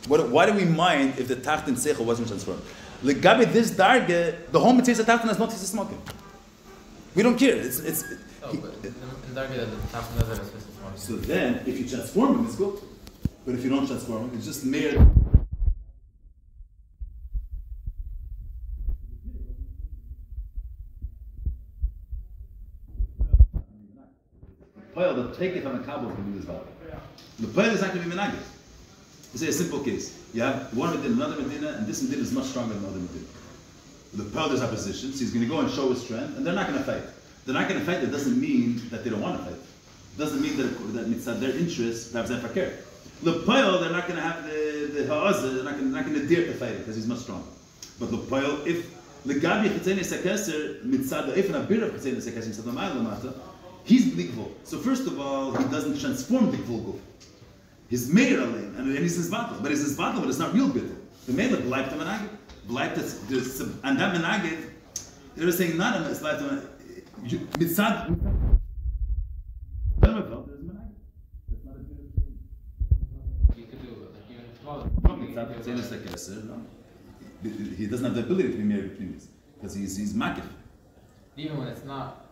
Why do we mind if the tachtin seichel wasn't transformed? Legabi this darge, the whole mitzvah taftan is not his smoking. We don't care. It's but in darge that the taftan is supposed to smoke. so then if you transform him, it's good. But if you don't transform him, it's just mere. Poil, the take it from a kabel can do this value. The poil is not going to be menagid. Let's say a simple case. You have one medina, another medina, and this medina is much stronger than the other medina. The poil there's opposition, so he's going to go and show his strength, and they're not going to fight. They're not going to fight. That doesn't mean that they don't want to fight. It doesn't mean that mitzvah their interest perhaps they fakir. The poil, they're not going to have the ha'azah. They're not going to dare to fight it because he's much stronger. But the poil, if legabi chitzeni sekeser mitzvah if an abir of chitzeni sekeser mitzvah ma'alamata. He's blikvul. So first of all, he doesn't transform the gvul. He's meir alein, and he's his battle. But he's his battle, but it's not real bittul. The meir bleibt a menagid. Bleibt and that menagid, they're saying not a bleibt a mitzad. There's menagid. That's not a good thing. You could do it, like even if he doesn't have the ability to be meir between because he's makif. Even when it's not